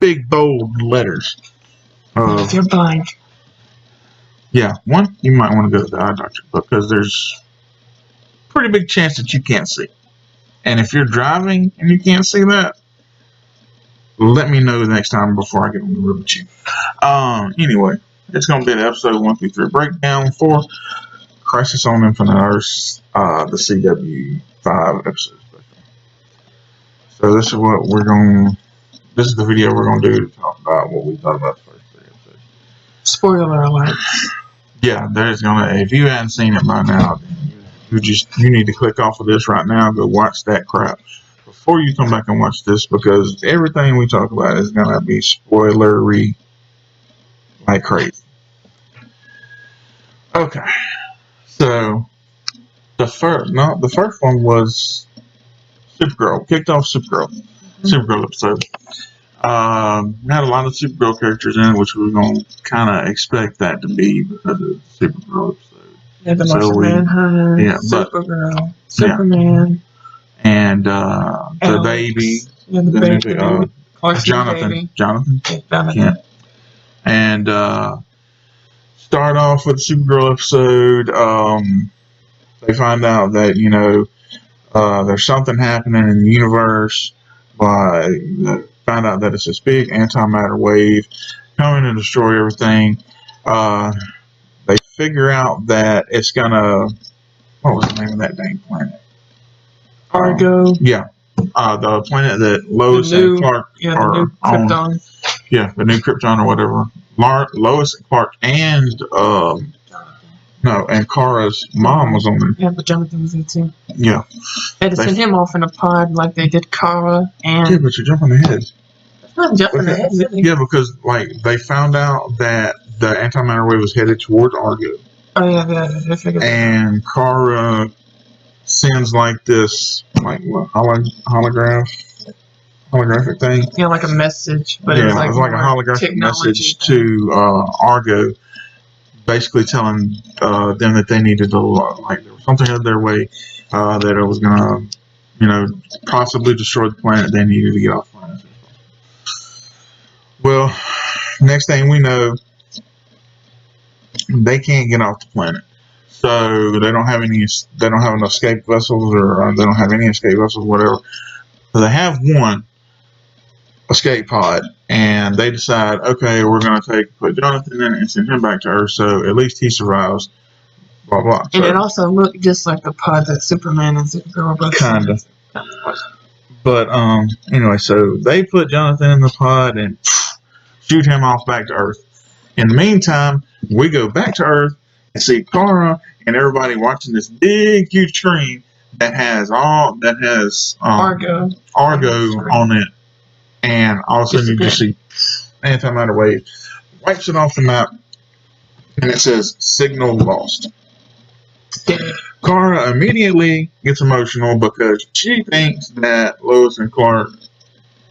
big bold letters. If you're blind. Yeah, one, you might want to go to the eye doctor because there's a pretty big chance that you can't see. And if you're driving and you can't see that, let me know next time before I get on the road with you. Anyway, it's going to be an episode 1 through 3 breakdown for Crisis on Infinite Earths, the CW5 episode special. So this is what this is the video we're going to do to talk about what we thought about the first 3 episodes. Spoiler alert. Yeah, there's if you hadn't seen it by now, you need to click off of this right now, go watch that crap before you come back and watch this, because everything we talk about is going to be spoilery like crazy. Okay, so the first one was Supergirl. Kicked off Supergirl episode. We had a lot of Supergirl characters in it, which we were going to kind of expect that to be because of the Supergirl episode. Yeah, the Martian Manhunter, Supergirl, Superman, and the baby, Jonathan Kent. And start off with the Supergirl episode. They find out that there's something happening in the universe. Find out that it's this big antimatter wave coming to destroy everything. They figure out that it's gonna. What was the name of that dang planet? Argo. The planet that Lois and Clark are on. Krypton. Yeah, the new Krypton or whatever. Lois and Clark and and Kara's mom was on there. Yeah, but Jonathan was there too. Yeah. They had to send him off in a pod like they did Kara and. Yeah, but you're jumping ahead. It's not jumping ahead, really. Yeah, because they found out that the antimatter wave was headed towards Argo. Oh yeah, they figured. And Kara sends this holographic thing. Yeah, like a message, but it was like a holographic message to Argo, basically telling them that they needed to there was something out their way that it was gonna possibly destroy the planet. They needed to get off the planet. Well, next thing we know, they can't get off the planet. So they don't have enough escape vessels, or they don't have any escape vessels, whatever. So they have one escape pod, and they decide, okay, we're going to put Jonathan in it and send him back to Earth, so at least he survives. Blah blah. And it also looked just like the pod that Superman and Supergirl both. Kinda. But anyway, so they put Jonathan in the pod and shoot him off back to Earth. In the meantime, we go back to Earth and see Kara and everybody watching this big, huge screen that has Argo on it, and all of a sudden you just see antimatter wave wipes it off the map, and it says signal lost. Kara immediately gets emotional because she thinks that Lois and Clark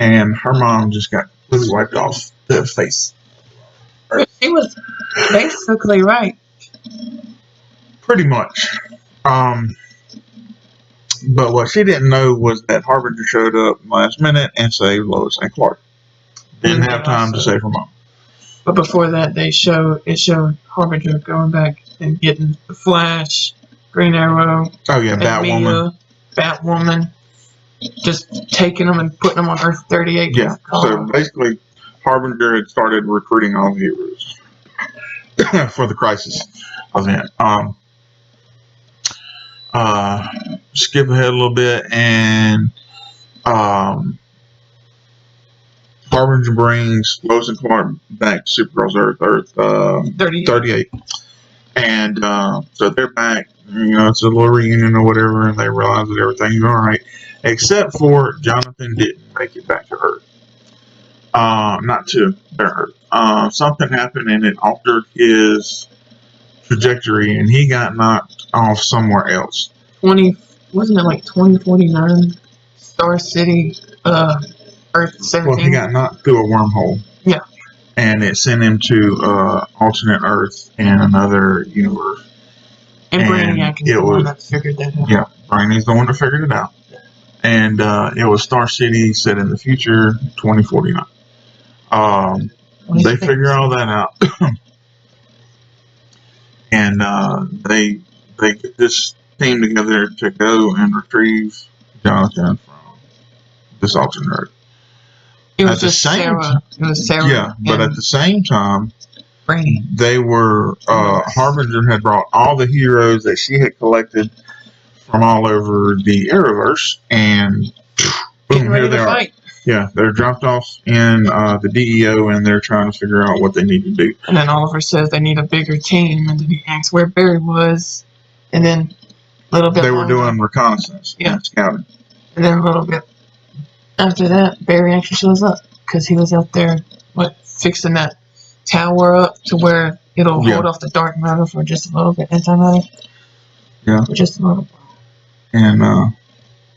and her mom just got completely wiped off the face. She was basically right. Pretty much. But what she didn't know was that Harbinger showed up last minute and saved Lois and Clark. Didn't have time to save her mom. But before that, it showed Harbinger going back and getting the Flash, Green Arrow. Oh yeah, Batwoman. Just taking them and putting them on Earth 38. Yeah. So basically, Harbinger had started recruiting all the heroes for the Crisis event. Skip ahead a little bit, and Harbinger brings Lois and Clark back to Supergirl's Earth 38. And so they're back. It's a little reunion or whatever, and they realize that everything's all right, except for Jonathan didn't make it back to Earth. Not to their Earth. Something happened, and it altered his trajectory, and he got knocked off somewhere else. Wasn't it like 2049? Star City, Earth 17? Well, he got knocked through a wormhole. Yeah. And it sent him to alternate Earth in another universe. And Brainiac is the one that figured that out. Yeah, Brainiac's the one that figured it out. And it was Star City set in the future, 2049. They figure all that out, and they get this team together to go and retrieve Jonathan from this alternate Earth. It was just Sarah. It was Sarah. Yeah, but at the same time, Brainy. they were Harbinger had brought all the heroes that she had collected from all over the Arrowverse, and boom, here they are. Yeah, they're dropped off in the DEO, and they're trying to figure out what they need to do. And then Oliver says they need a bigger team, and then he asks where Barry was, and then a little bit they were doing reconnaissance, and scouting. And then a little bit after that, Barry actually shows up because he was out there, fixing that tower up to where it'll hold off the dark matter for just a little bit, antimatter. Yeah, for just a little bit. And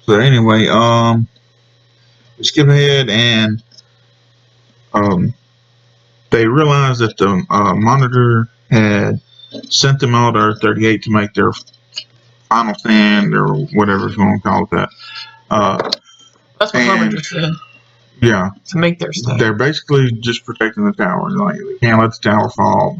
so anyway, we skip ahead, and they realized that the Monitor had sent them all to Earth 38 to make their final stand, or whatever it's going to call it that. That's what Harbinger said. Yeah. To make their stand. They're basically just protecting the tower. Like, they can't let the tower fall.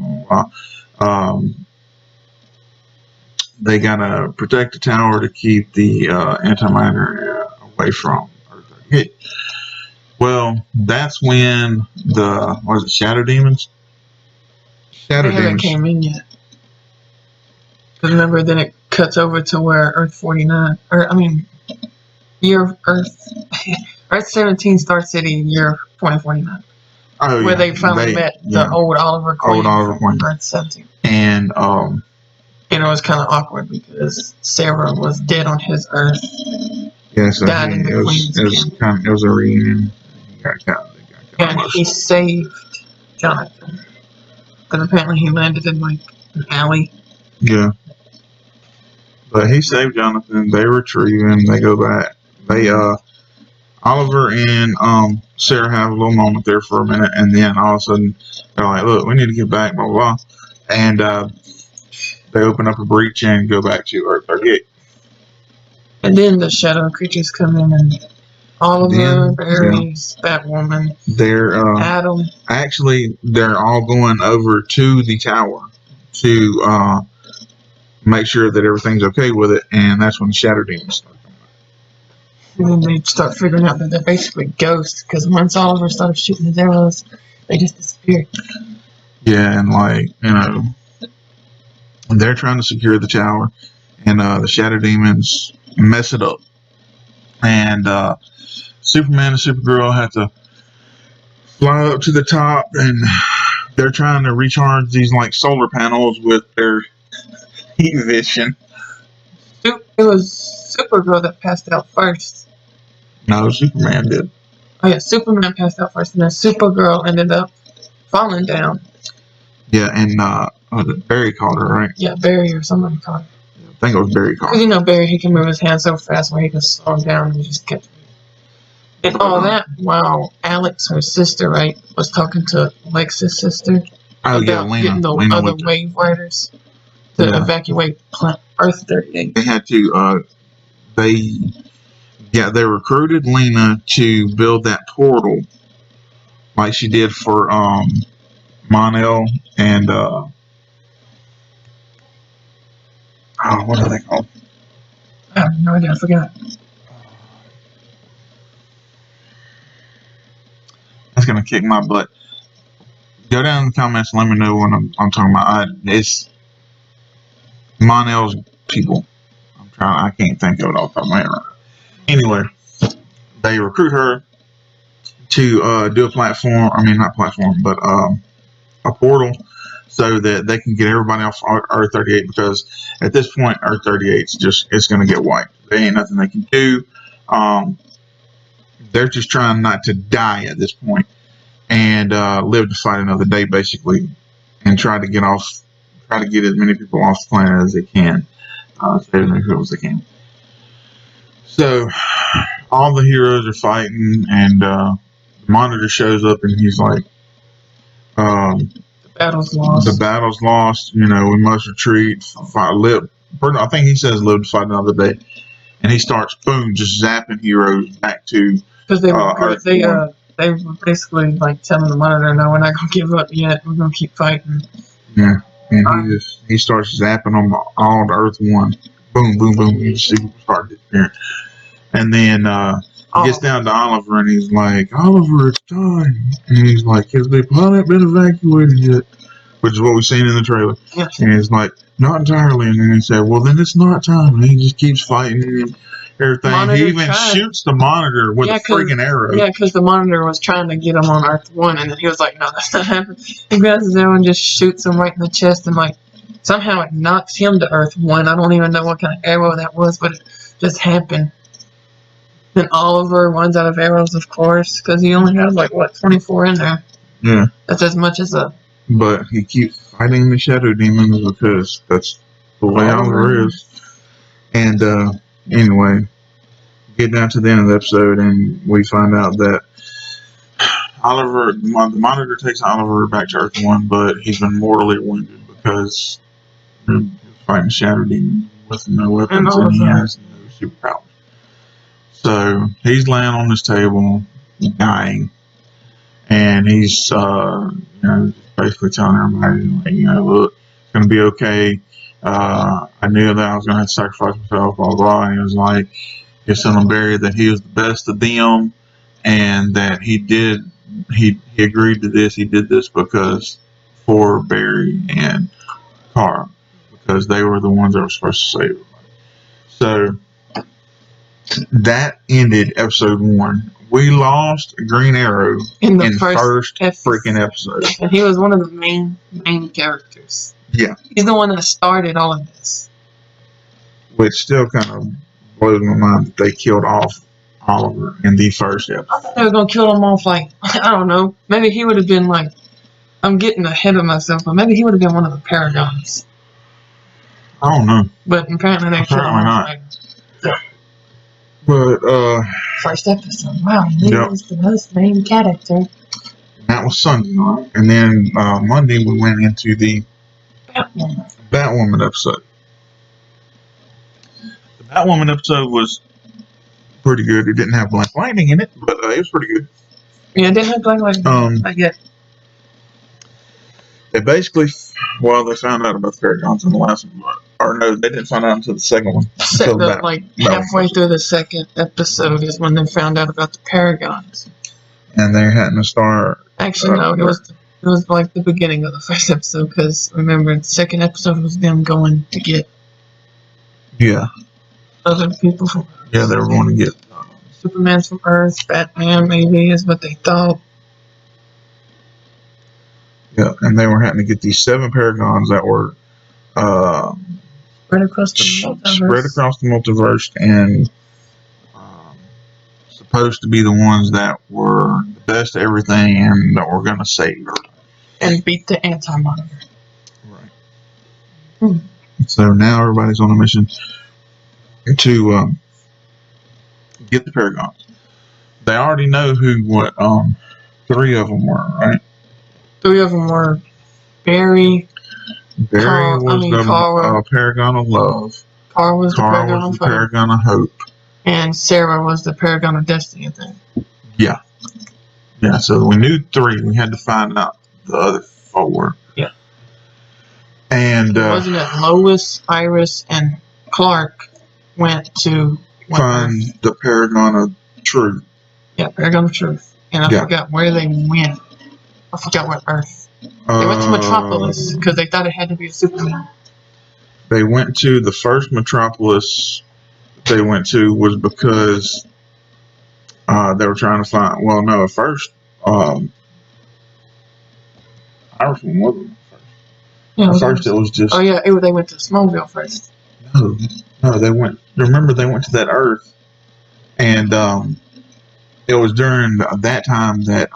They gotta protect the tower to keep the antimatter away from Earth 38. Well, that's when the Shadow Demons? Shadow Demons. They haven't came in yet. Because remember, then it cuts over to where Earth 49, year Earth 17, Star City, year 2049. Oh, where they finally met the old Oliver Queen from Earth 17. And it was kind of awkward because Sarah was dead on his Earth. Yeah, so it was a reunion. And he saved Jonathan. Because apparently he landed in like an alley. Yeah. But he saved Jonathan. They retrieve him. They go back. Oliver and Sarah have a little moment there for a minute, and then all of a sudden they're like, "Look, we need to get back." Blah blah blah, and they open up a breach and go back to Earth 38. And then the shadow creatures come in, and Oliver, Barry, Batwoman, Adam. Actually, they're all going over to the tower to make sure that everything's okay with it, and that's when the Shadow Demons start coming out. And then they start figuring out that they're basically ghosts, because once Oliver started shooting his arrows, they just disappeared. Yeah, and they're trying to secure the tower, and the Shadow Demons mess it up. And Superman and Supergirl have to fly up to the top, and they're trying to recharge these solar panels with their heat vision. It was Supergirl that passed out first. No, Superman did. Oh yeah, Superman passed out first, and then Supergirl ended up falling down. Yeah, and Barry caught her, right? Yeah, Barry or somebody caught her. I think it was Barry caught her. Because Barry, he can move his hand so fast where he can slow him down and he just kept. And all that while Alex, her sister, right, was talking to Lex's sister about getting the other wave riders to evacuate Earth 38. They had to. They recruited Lena to build that portal, like she did for Mon-El and what are they called? I have no idea. I forgot. That's gonna kick my butt. Go down in the comments and let me know what I'm talking about. It's Mon-El's people. I can't think of it off the top of my head right now. Anyway, they recruit her to do a platform. I mean, not platform, but a portal, so that they can get everybody off Earth 38. Because at this point, Earth 38 it's going to get wiped. There ain't nothing they can do. They're just trying not to die at this point, and live to fight another day, basically, and try to get as many people off the planet as they can, as many people as they can. So all the heroes are fighting, and the Monitor shows up, and he's like, "The battle's lost. The battle's lost. We must retreat. Live." I think he says, "Live to fight another day," and he starts, boom, just zapping heroes back to. Because they they were basically like telling the Monitor, "No, we're not gonna give up yet. We're gonna keep fighting." Yeah, and he starts zapping on all the Earth One. Boom, boom, boom. You see people start disappearing, and then he gets down to Oliver, and he's like, "Oliver, it's time." And he's like, "Has the planet been evacuated yet?" Which is what we've seen in the trailer. Yes. And he's like, "Not entirely." And then he said, "Well, then it's not time." And he just keeps fighting and everything. Monitor he even shoots the Monitor with a freaking arrow. Yeah, because the Monitor was trying to get him on Earth 1, and then he was like, "No, that's not happening." He grabs his arrow and just shoots him right in the chest, and like somehow it knocks him to Earth 1. I don't even know what kind of arrow that was, but it just happened. Then Oliver runs out of arrows, of course, because he only has like 24 in there. Yeah. That's as much as a. But he keeps fighting the Shadow Demons because that's the way Oliver is. And anyway, get down to the end of the episode, and we find out that Oliver, the Monitor takes Oliver back to Earth 1, but he's been mortally wounded because he's fighting Shadow Demons with no weapons, and he has no superpowers. So he's laying on this table, dying, and he's basically telling everybody, like, look, it's gonna be okay. I knew that I was gonna have to sacrifice myself, blah blah. And he was like, he's telling Barry that he was the best of them, and that he agreed to this. He did this because for Barry and Kara, because they were the ones that were supposed to save everybody. So that ended episode 1. We lost Green Arrow in the first freaking episode. And he was one of the main characters. Yeah. He's the one that started all of this. Which still kind of blows my mind that they killed off Oliver in the first episode. I thought they were going to kill him off, like, I don't know. Maybe he would have been like, I'm getting ahead of myself, but maybe he would have been one of the Paragons. I don't know. But apparently they killed him off. But first episode. Wow, he was the most main character. That was Sunday night, and then Monday we went into the Batwoman episode. The Batwoman episode was pretty good. It didn't have Black Lightning in it, but it was pretty good. Yeah, it didn't have Black Lightning. I get. They basically, they found out about the Paragons in the last one. Or no, they didn't find out until the second one. Halfway through the second episode is when they found out about the Paragons. And they hadn't started. Actually, no, it was like the beginning of the first episode, because remember, the second episode was them going to get. Yeah. Other people from. Yeah, they were going to get. Superman's from Earth, Batman maybe is what they thought. Yeah, and they were having to get these 7 Paragons that were spread across the multiverse, and supposed to be the ones that were the best at everything and that were going to save her. And beat the Anti-Monitor. Right. So now everybody's on a mission to get the Paragons. They already know what 3 of them were, right? 3 of them were Barry was the Paragon of Love. Kara was the Paragon of Hope. And Sarah was the Paragon of Destiny, I think. Yeah. Yeah, so we knew 3. We had to find out the other 4. Yeah. And wasn't it Lois, Iris, and Clark went to find the Paragon of Truth. Yeah, Paragon of Truth. And I forgot where they went. I forgot what Earth. They went to Metropolis because they thought it had to be a Superman. They went to the first Metropolis they went to was because they were trying to find. Well, no, at first, Iris one wasn't first. Yeah, at first, it was just. Oh yeah, they went to Smallville first. No, they went. Remember, they went to that Earth, and it was during that time that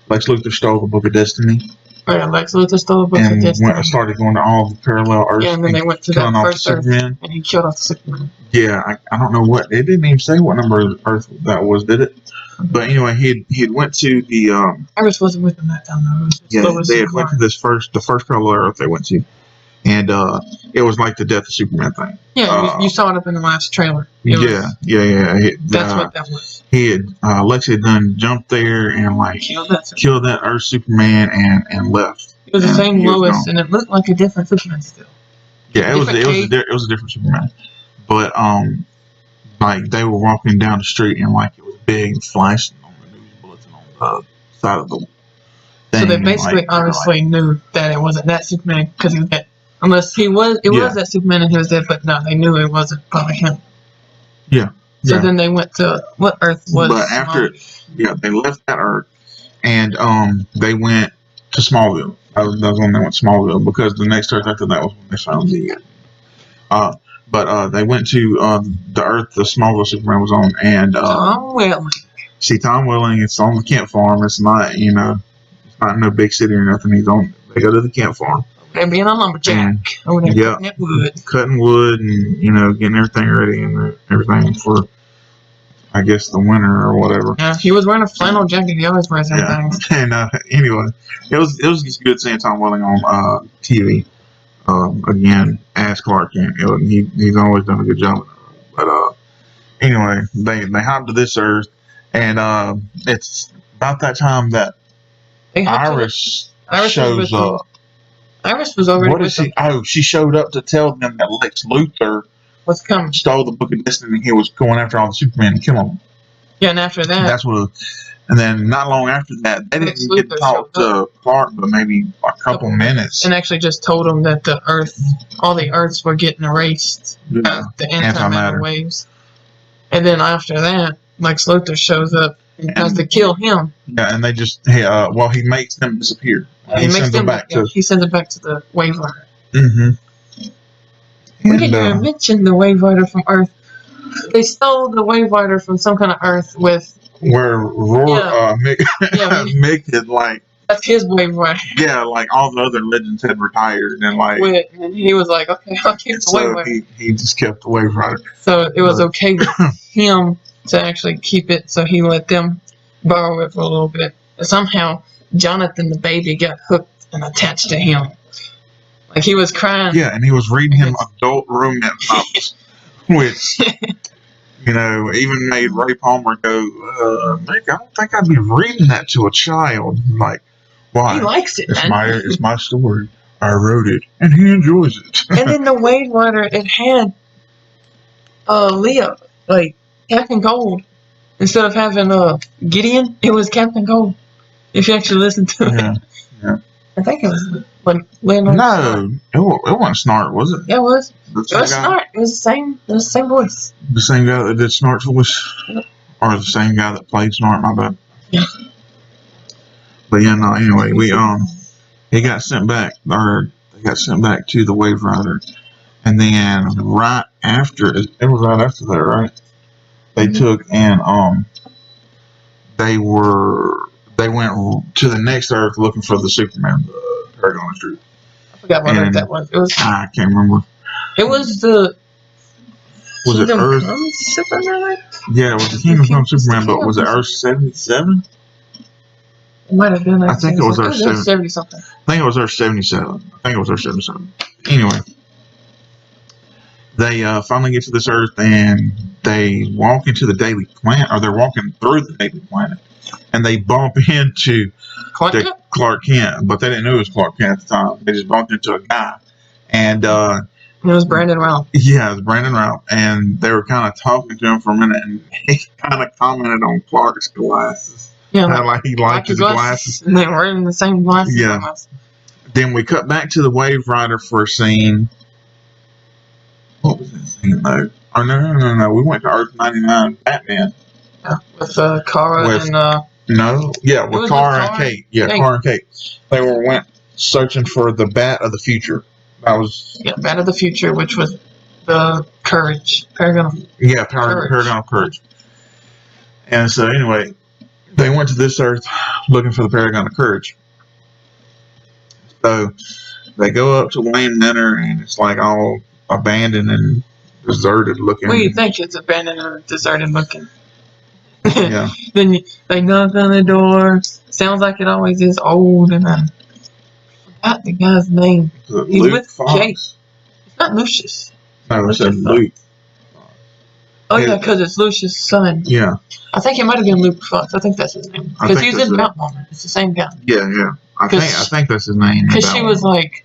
Lex Luthor stole the Book of Destiny. Oh yeah, Lex Luthor stole the Book of Destiny. And started going to all the parallel Earths. Yeah, and then they went to that first Earth, and he killed off the Superman. Yeah, I don't know what. It didn't even say what number of Earth that was, did it? But anyway, he went to the. Iris wasn't with them that time though. Yeah, they had went to the first parallel Earth they went to, And it was like the death of Superman thing. Yeah, you saw it up in the last trailer. Yeah. That's what that was. He had Lex had done jumped there and like killed that Earth Superman and left. It was the same Lois, and it looked like a different Superman still. Yeah, it was a different Superman, but like they were walking down the street and like it was big and flashing on the news bulletin on the side of the thing. So they basically honestly knew that it wasn't that Superman because he was dead. Unless it was that Superman and he was dead, but no, they knew it wasn't probably him. Yeah. So then they went to what Earth was. But after, they left that Earth and they went to Smallville. That was when they went to Smallville because the next Earth after that was when they found the. But they went to the Earth the Smallville Superman was on, and Tom Welling. See Tom Welling. It's on the Kent farm. It's not it's not no big city or nothing. They go to the Kent farm. And being a lumberjack over there cutting wood and getting everything ready and everything for, I guess, the winter or whatever. Yeah, he was wearing a flannel jacket. He always wears everything. And anyway, it was just good seeing Tom Welling on TV again as Clark Kent. He's always done a good job. But anyway, they hopped to this Earth, and it's about that time that Iris shows up. Iris was already with them. She showed up to tell them that Lex Luthor was coming. Stole the Book of Destiny. He was going after all the Superman and kill them. Yeah, and after that, and then not long after that, they didn't get to talk to Clark, but maybe a couple minutes. And actually just told him that all the Earths were getting erased. The antimatter waves. And then after that, Lex Luthor shows up and tries to kill him. Yeah, and they just he makes them disappear. He sends them back to the Wave Rider. Mm-hmm. We didn't even mention the Wave Rider from Earth. They stole the Wave Rider from some kind of Earth with where Mick had like that's his Wave Rider. Yeah, like all the other legends had retired and and he was like, okay, I'll keep the Wave Rider. He just kept the Wave Rider. So it was okay with him to actually keep it, so he let them borrow it for a little bit. But somehow Jonathan the baby got hooked and attached to him. Like he was crying. Yeah, and he was reading him adult romance novels, which even made Ray Palmer go, Mick, I don't think I'd be reading that to a child. Like, why? He likes it, man. It's my story. I wrote it, and he enjoys it. And then the Wave Rider, it had Leo, like Captain Cold. Instead of having Gideon, it was Captain Cold. If you actually listen to it. Yeah. I think it was Leonard. No, it wasn't Snart, was it? Yeah, it was. It was Snart. It was the same voice. The same guy that did Snart's voice? Yep. Or the same guy that played Snart, my bad. Yeah. But yeah, no, anyway, he got sent back, or they got sent back to the Wave Rider. And then right after, it was right after that, right? They took and they went to the next Earth looking for the Superman, the Paragon Troop. I forgot what Earth that was. It was. I can't remember. It was the. Was it Earth? Superman? Yeah, it was the Kingdom Come Superman, but was it Earth 77? It might have been. I think it was Earth 70 something. I think it was Earth 77. Anyway, they finally get to this Earth and they walk into the Daily Planet, or they're walking through the Daily Planet, and they bump into Clark Kent, but they didn't know it was Clark Kent at the time. They just bumped into a guy, and it was Brandon Routh. Yeah, it was Brandon Routh, and they were kind of talking to him for a minute, and he kind of commented on Clark's glasses. Yeah, like he liked his glasses. And they were in the same glasses. Yeah. Almost. Then we cut back to the Wave Rider for a scene. What was that scene though? Oh no! We went to Earth 99, Batman. Yeah, with Kara and. With Kara and Kate. Yeah, Kara and Kate. They went searching for the Bat of the Future. That was Bat of the Future, which was the Courage Paragon. Yeah, Paragon of Courage. And so anyway, they went to this Earth looking for the Paragon of Courage. So they go up to Wayne Manor, and it's like all abandoned and deserted looking. Well, you think it's abandoned or deserted looking? Yeah. Then they knock on the door. Sounds like it always is, old, and then forgot the guy's name. He's Luke with Fox? Jake. It's not Lucius. No, it said Luke. Oh, yeah, because it's Lucius' son. Yeah. I think it might have been Luke Fox. I think that's his name. Because he's in Batwoman. It's the same guy. Yeah. I think that's his name. Because she was like,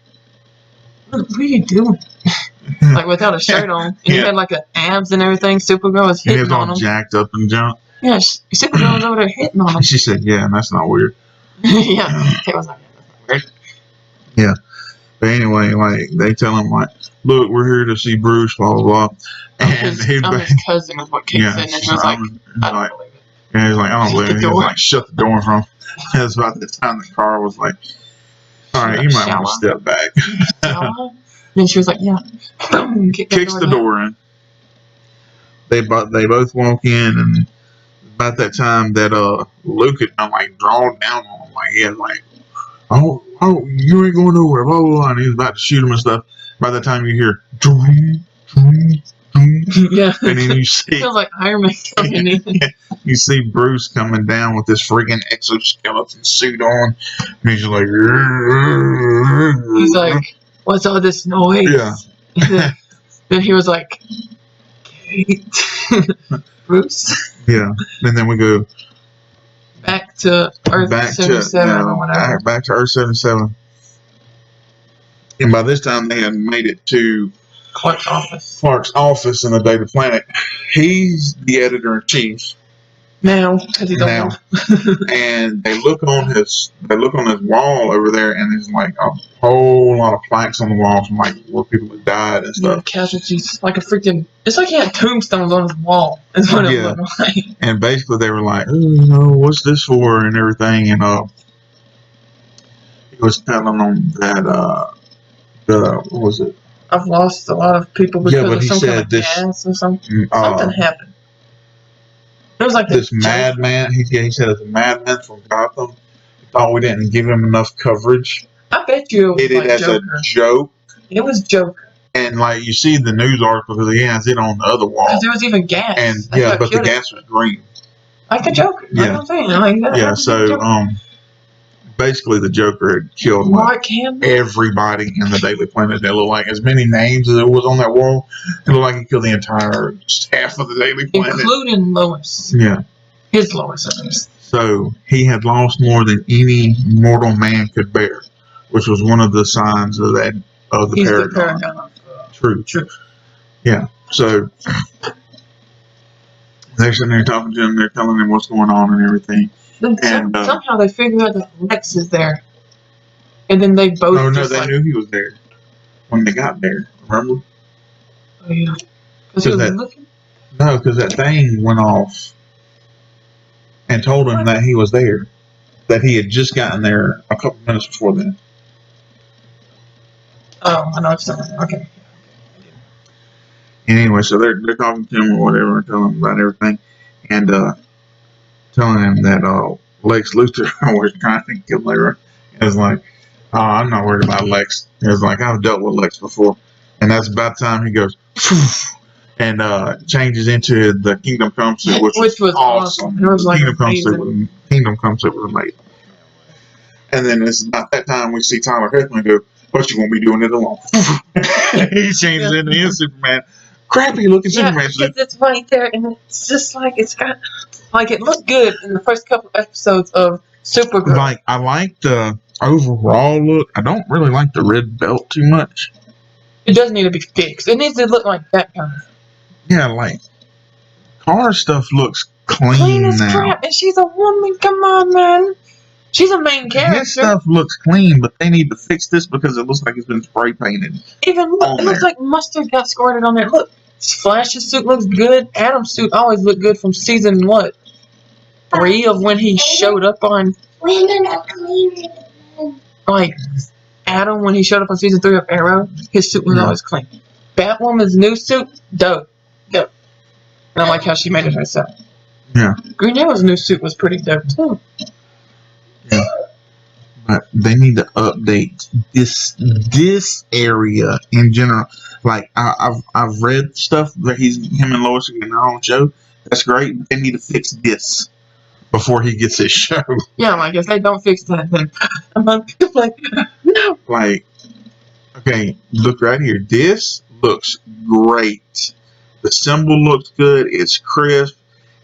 what are you doing? Like without a shirt on. And he had like abs and everything. Supergirl was hitting on him. He was all jacked up and junk. Yeah, Supergirl was over there hitting on him. She said, yeah, that's not weird. Yeah, it was like, that's not weird. Yeah. But anyway, like, they tell him, like, look, we're here to see Bruce, blah, blah, blah. And I'm his cousin is what Kate said. And he was like, I don't believe it. And he's like, I don't believe it. He was like, shut the door from him. And it was about the time the car was like, all right, you might want to step back. Then she was like, yeah. Kicks the door in. They both walk in, and about that time that Luke had like drawn down on him, like he had like, oh, you ain't going nowhere, blah blah blah, and he was about to shoot him and stuff. By the time you hear, yeah, and then you see, it feels like Iron Man coming in. You see Bruce coming down with this freaking exoskeleton suit on, and he's like, what's all this noise? Yeah. Then he was like, Kate. Bruce. Yeah. And then we go back to Earth 77 or whatever. Back to Earth 77. And by this time they had made it to Clark's office in the Daily Planet. He's the editor-in-chief. Now, because he's old. And they look on his wall over there, and there's like a whole lot of plaques on the walls from like where people have died and stuff. Yeah, casualties, like a freaking. It's like he had tombstones on his wall. Is what it looked like. And basically, they were like, oh, what's this for, and everything, and he was telling them that what was it? I've lost a lot of people because of some kind of gas or something. Something happened. It was like this madman. He said it's a madman from Gotham. He thought we didn't give him enough coverage. I bet you it was did it as Joker. A joke. It was Joker. And like you see the news article because he has it on the other wall. Because there was even gas. And but the gas was green. Like the Joker. Yeah. Like I'm saying. Like that. Yeah. So basically the Joker had killed everybody in the Daily Planet. That looked like as many names as it was on that wall. It looked like he killed the entire staff of the Daily Planet, including Lois. Yeah, his Lois at least. So he had lost more than any mortal man could bear, which was one of the signs of the Paragon. True. Yeah. So they're sitting there talking to him. They're telling him what's going on and everything. And somehow they figured out that Lex is there, and then they both. Oh no, they knew he was there when they got there. Remember? Oh yeah. Because he was looking. No, because that thing went off and told him that he was there, that he had just gotten there a couple minutes before then. Oh, I know what you're saying. Okay. And anyway, so they're talking to him or whatever, and telling him about everything, and telling him that Lex Luthor was trying to kill Lara. It was like, oh, I'm not worried about Lex. It was like, I've dealt with Lex before. And that's about the time he goes, and changes into the Kingdom Come suit, which was awesome. It was like Kingdom Come suit was amazing. And then it's about that time we see Tyler Hoechlin go, but you won't be doing it alone. He changes into his Superman. Crappy looking Superman suit. It's right there, and it's just like it's got, like it looked good in the first couple episodes of Supergirl. Like I like the overall look. I don't really like the red belt too much. It does need to be fixed. It needs to look like that kind of. Yeah, like car stuff looks clean as crap, and she's a woman. Come on, man. She's a main character. His stuff looks clean, but they need to fix this because it looks like it's been spray painted. Even look, it looks like mustard got squirted on there. Look, Flash's suit looks good. Adam's suit always looked good from season what? 3 of when he showed up on. Like Adam when he showed up on season 3 of Arrow, his suit was always clean. Batwoman's new suit, dope. And I like how she made it herself. Yeah. Green Arrow's new suit was pretty dope too. Yeah. But they need to update this area in general. Like I've read stuff that him and Lois are getting their own show. That's great. But they need to fix this before he gets his show. Yeah, like if they don't fix that, then I'm like, No. Like, okay, look right here. This looks great. The symbol looks good. It's crisp.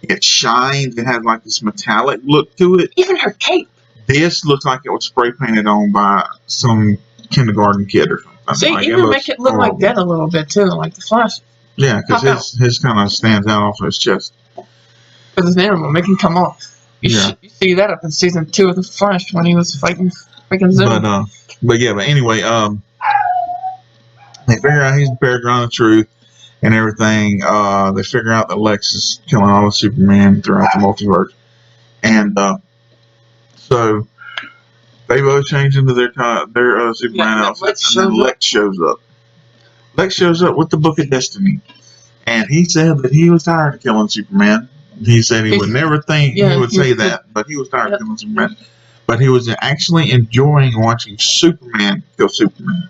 It shines. It has like this metallic look to it. Even her cape. This looks like it was spray painted on by some kindergarten kid or something. See, like, even make it look horrible. Like that a little bit too, like the Flash. Yeah, because his kind of stands out off his chest. Because his name will make him come off. You see that up in season 2 of the Flash when he was fighting freaking Zoom. But anyway, they figure out he's the Paragon of Truth and everything. They figure out that Lex is killing all the Superman throughout the multiverse, and so they both change into their Superman outfits, and then Lex shows up. Lex shows up with the Book of Destiny, and he said that he was tired of killing Superman. He said he would never think he would say that, but he was tired of killing Superman. But he was actually enjoying watching Superman kill Superman.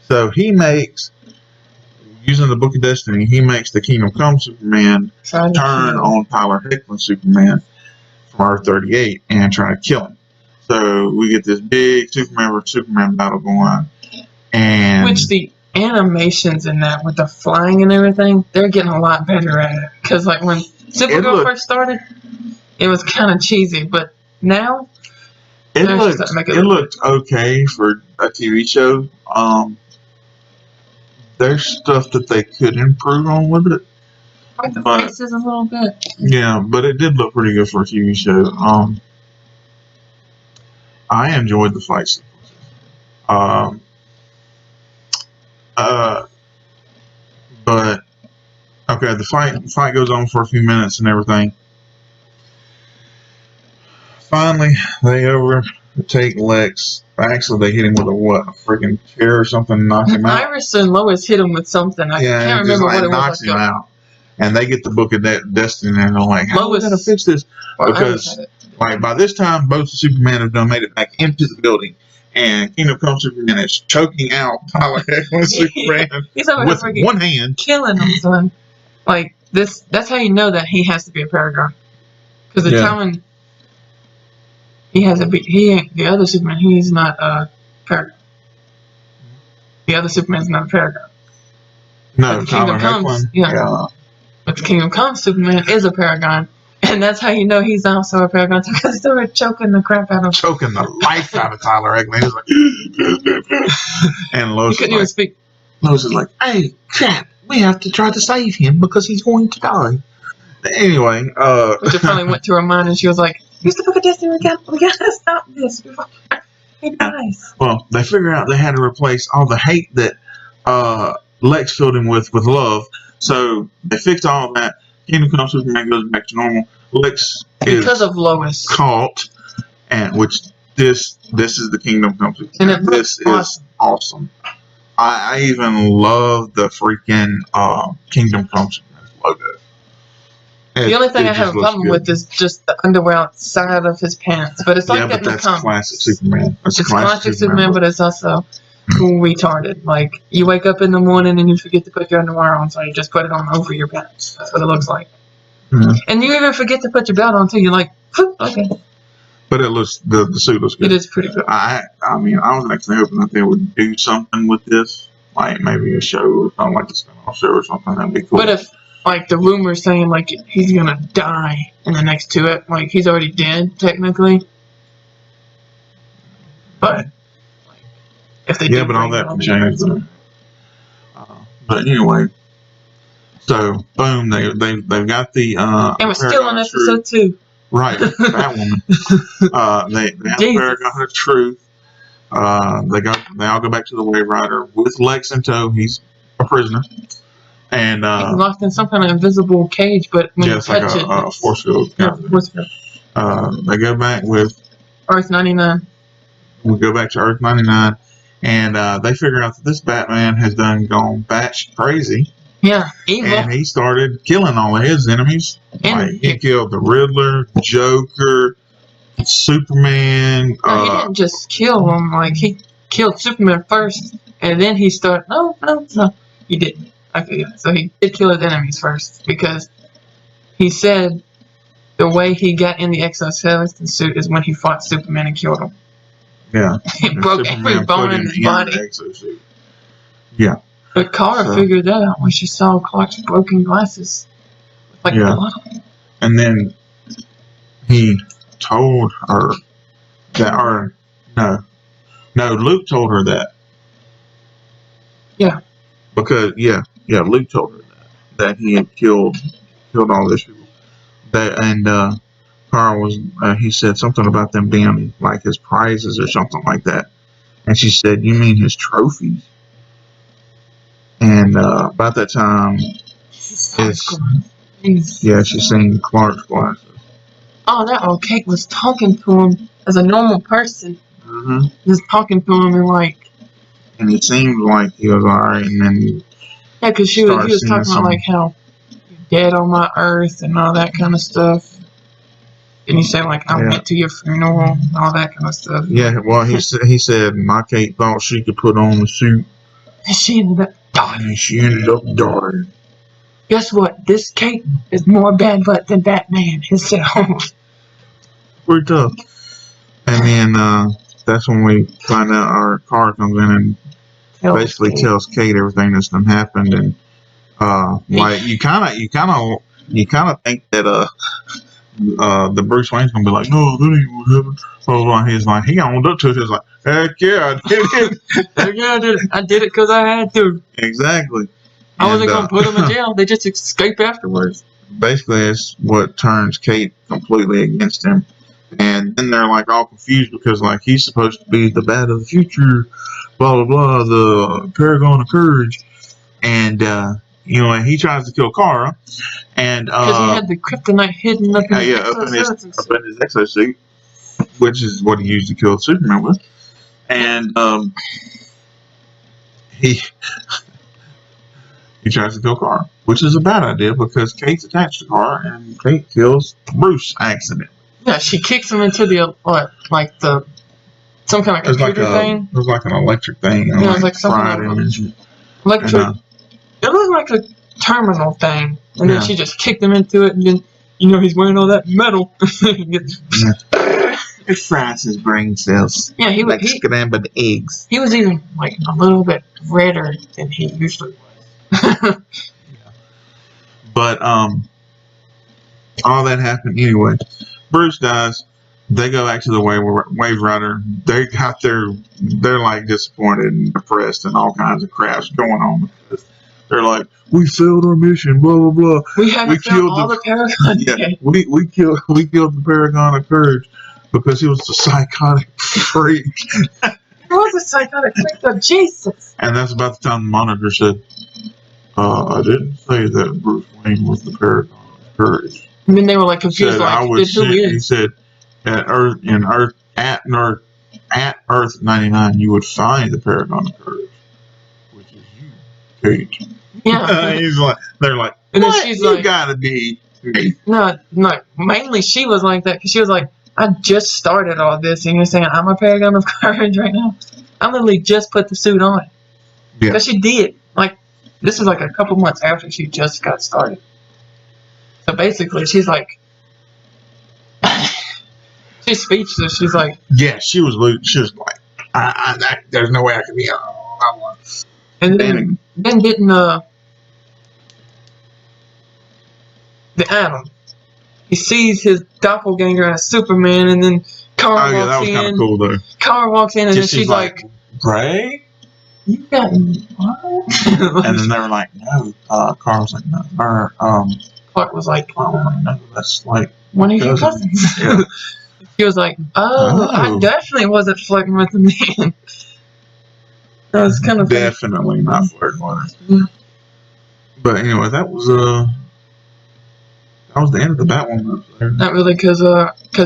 So he makes, using the Book of Destiny, he makes the Kingdom Come Superman turn on Tyler Hoechlin Superman from Earth 38 and try to kill him. So we get this big Superman versus Superman battle going on. And which the animations in that with the flying and everything, they're getting a lot better at it. Because like when Supergirl first started, it was kind of cheesy, but now it looked okay for a TV show. There's stuff that they could improve on with it. Like the faces a little bit. Yeah, but it did look pretty good for a TV show. I enjoyed the fight sequences. But okay, the fight goes on for a few minutes and everything. Finally, they overtake Lex. Actually, they hit him with a freaking chair or something, knock him out. Iris and Lois hit him with something. I can't remember what it was. Knocks him out. And they get the Book of Destiny, and they're like, "How are we gonna fix this?" Because like by this time, both Superman have made it back into the building, and Kingdom Come Superman is choking out Tyler Hoechlin Superman with one hand, killing him, son. Like this. That's how you know that he has to be a Paragon, because they're telling. He has the other Superman. He's not a Paragon. The other Superman's not a Paragon. No, Tyler Hoechlin. But the Kingdom Come Superman is a Paragon, and that's how you know he's also a Paragon because they were choking the crap out of him. Choking the life out of Tyler Hoechlin. He's like, and Lois couldn't even speak. Lois is like, "Hey, Cat, we have to try to save him because he's going to die." Anyway, which finally went to her mind, and she was like, "Use the Book of Destiny. We gotta stop this before he dies." Well, they figure out they had to replace all the hate that Lex filled him with love. So they fixed all of that. Kingdom Come Superman goes back to normal. Lex because of Lois caught, and which this is the Kingdom Come Superman. And this is awesome. I even love the freaking Kingdom Come Superman logo. The only thing I have a problem with is just the underwear outside of his pants. But it's like that in the comics. That's classic Superman. It's classic Superman, but it's also retarded. Like, you wake up in the morning and you forget to put your underwear on, so you just put it on over your pants. That's what it looks like. Mm-hmm. And you even forget to put your belt on until you're like, okay. But it looks, the suit looks good. It is pretty good. I mean, I was actually hoping that they would do something with this. Like, maybe a show or something, like a spin-off show or something. That'd be cool. But if, like, the rumors saying, like, he's gonna die in the next two, like, he's already dead, technically. But, if they do, but all that can change. But anyway, so boom, they've got the and we're still on episode 2. Right, Batwoman. They have the Paragon of Truth. They all go back to the Wave Rider with Lex in tow. He's a prisoner, and he's locked in some kind of invisible cage. But when you touch it, a force field. They go back with Earth 99. We go back to Earth 99. And they figure out that this Batman has gone batch crazy. Yeah, evil. And he started killing all of his enemies. Like, he killed the Riddler, Joker, Superman. No, he didn't just kill them. Like, he killed Superman first, and then he started. No, he didn't. Okay, yeah. So he did kill his enemies first because he said the way he got in the exoskeleton suit is when he fought Superman and killed him. Yeah. He broke every bone in his body. Exosuit. Yeah. But Kara figured that out when she saw Clark's broken glasses. Like blood. And then he told her that, or no, Luke told her that. Yeah. Because Luke told her that he had killed all these people. Carl was he said something about them being like his prizes or something like that, and she said, "You mean his trophies?" And about that time, she's seen Clark's glasses. Oh, that old Kate was talking to him as a normal person. Mm-hmm. Just talking to him and it seemed like he was alright, and then because he was talking about like how you're dead on my earth and all that kind of stuff. And he said like I went to your funeral and all that kind of stuff. Yeah, well he said my Kate thought she could put on the suit. And she ended up dying. And she ended up dying. Guess what? This Kate is more bad butt than Batman himself. Pretty tough. And then that's when we find out our car comes in and basically tells Kate everything that's done happened, and like you kind of think that the Bruce Wayne's gonna be like, no, that ain't what happened. So he's like, he owned up to it. He's like, heck yeah, I did it. Heck yeah, I did it. I did it because I had to. Exactly. I wasn't gonna put them in jail. They just escape afterwards. Basically, it's what turns Kate completely against him. And then they're like all confused because like he's supposed to be the bat of the future, blah blah blah, the Paragon of Courage, and he tries to kill Kara, and because he had the kryptonite hidden up in his exosuit, which is what he used to kill Superman with, and he tries to kill Kara, which is a bad idea because Kate's attached to Kara, and Kate kills Bruce accidentally. Yeah, she kicks him into the some kind of computer thing. It was like an electric thing. Yeah, it was like something electric. It looked like a terminal thing, and then she just kicked him into it, and then he's wearing all that metal. It fries his brain cells. Yeah, he was scrambled eggs. He was even like a little bit redder than he usually was. But all that happened anyway. Bruce dies. They go back to the Wave Rider. They're like disappointed and depressed and all kinds of crap's going on. They're like, we failed our mission, blah blah blah. We killed all the Paragon. Yeah, we killed the Paragon of Courage because he was a psychotic freak. He was a psychotic freak of Jesus. And that's about the time the Monitor said, I didn't say that Bruce Wayne was the Paragon of Courage. And then they were like confused, he said, at Earth 99, you would find the Paragon of Courage, which is you, Kate. Yeah. They're like, and then she's you gotta be me. No, mainly she was like that because she was like, I just started all this, and you're saying I'm a Paragon of Courage right now. I literally just put the suit on. Yeah. Because she did. Like, this was like a couple months after she just got started. So basically, she's like, she's speechless. She's like, yeah, she was like, there's no way I can be on. And then didn't the Atom, he sees his doppelganger as Superman, and then Kara walks in. That was kind of cool though. Kara walks in, and then she's like, Ray? You got what? And then they were like, no. Kara was like, no. Clark was like, oh, no, that's like one of your cousins. Yeah. He was like, I definitely wasn't flirting with him then. That was kind of definitely not flirting with her. Yeah. But anyway, that was the end of the Batwoman episode. Not really, because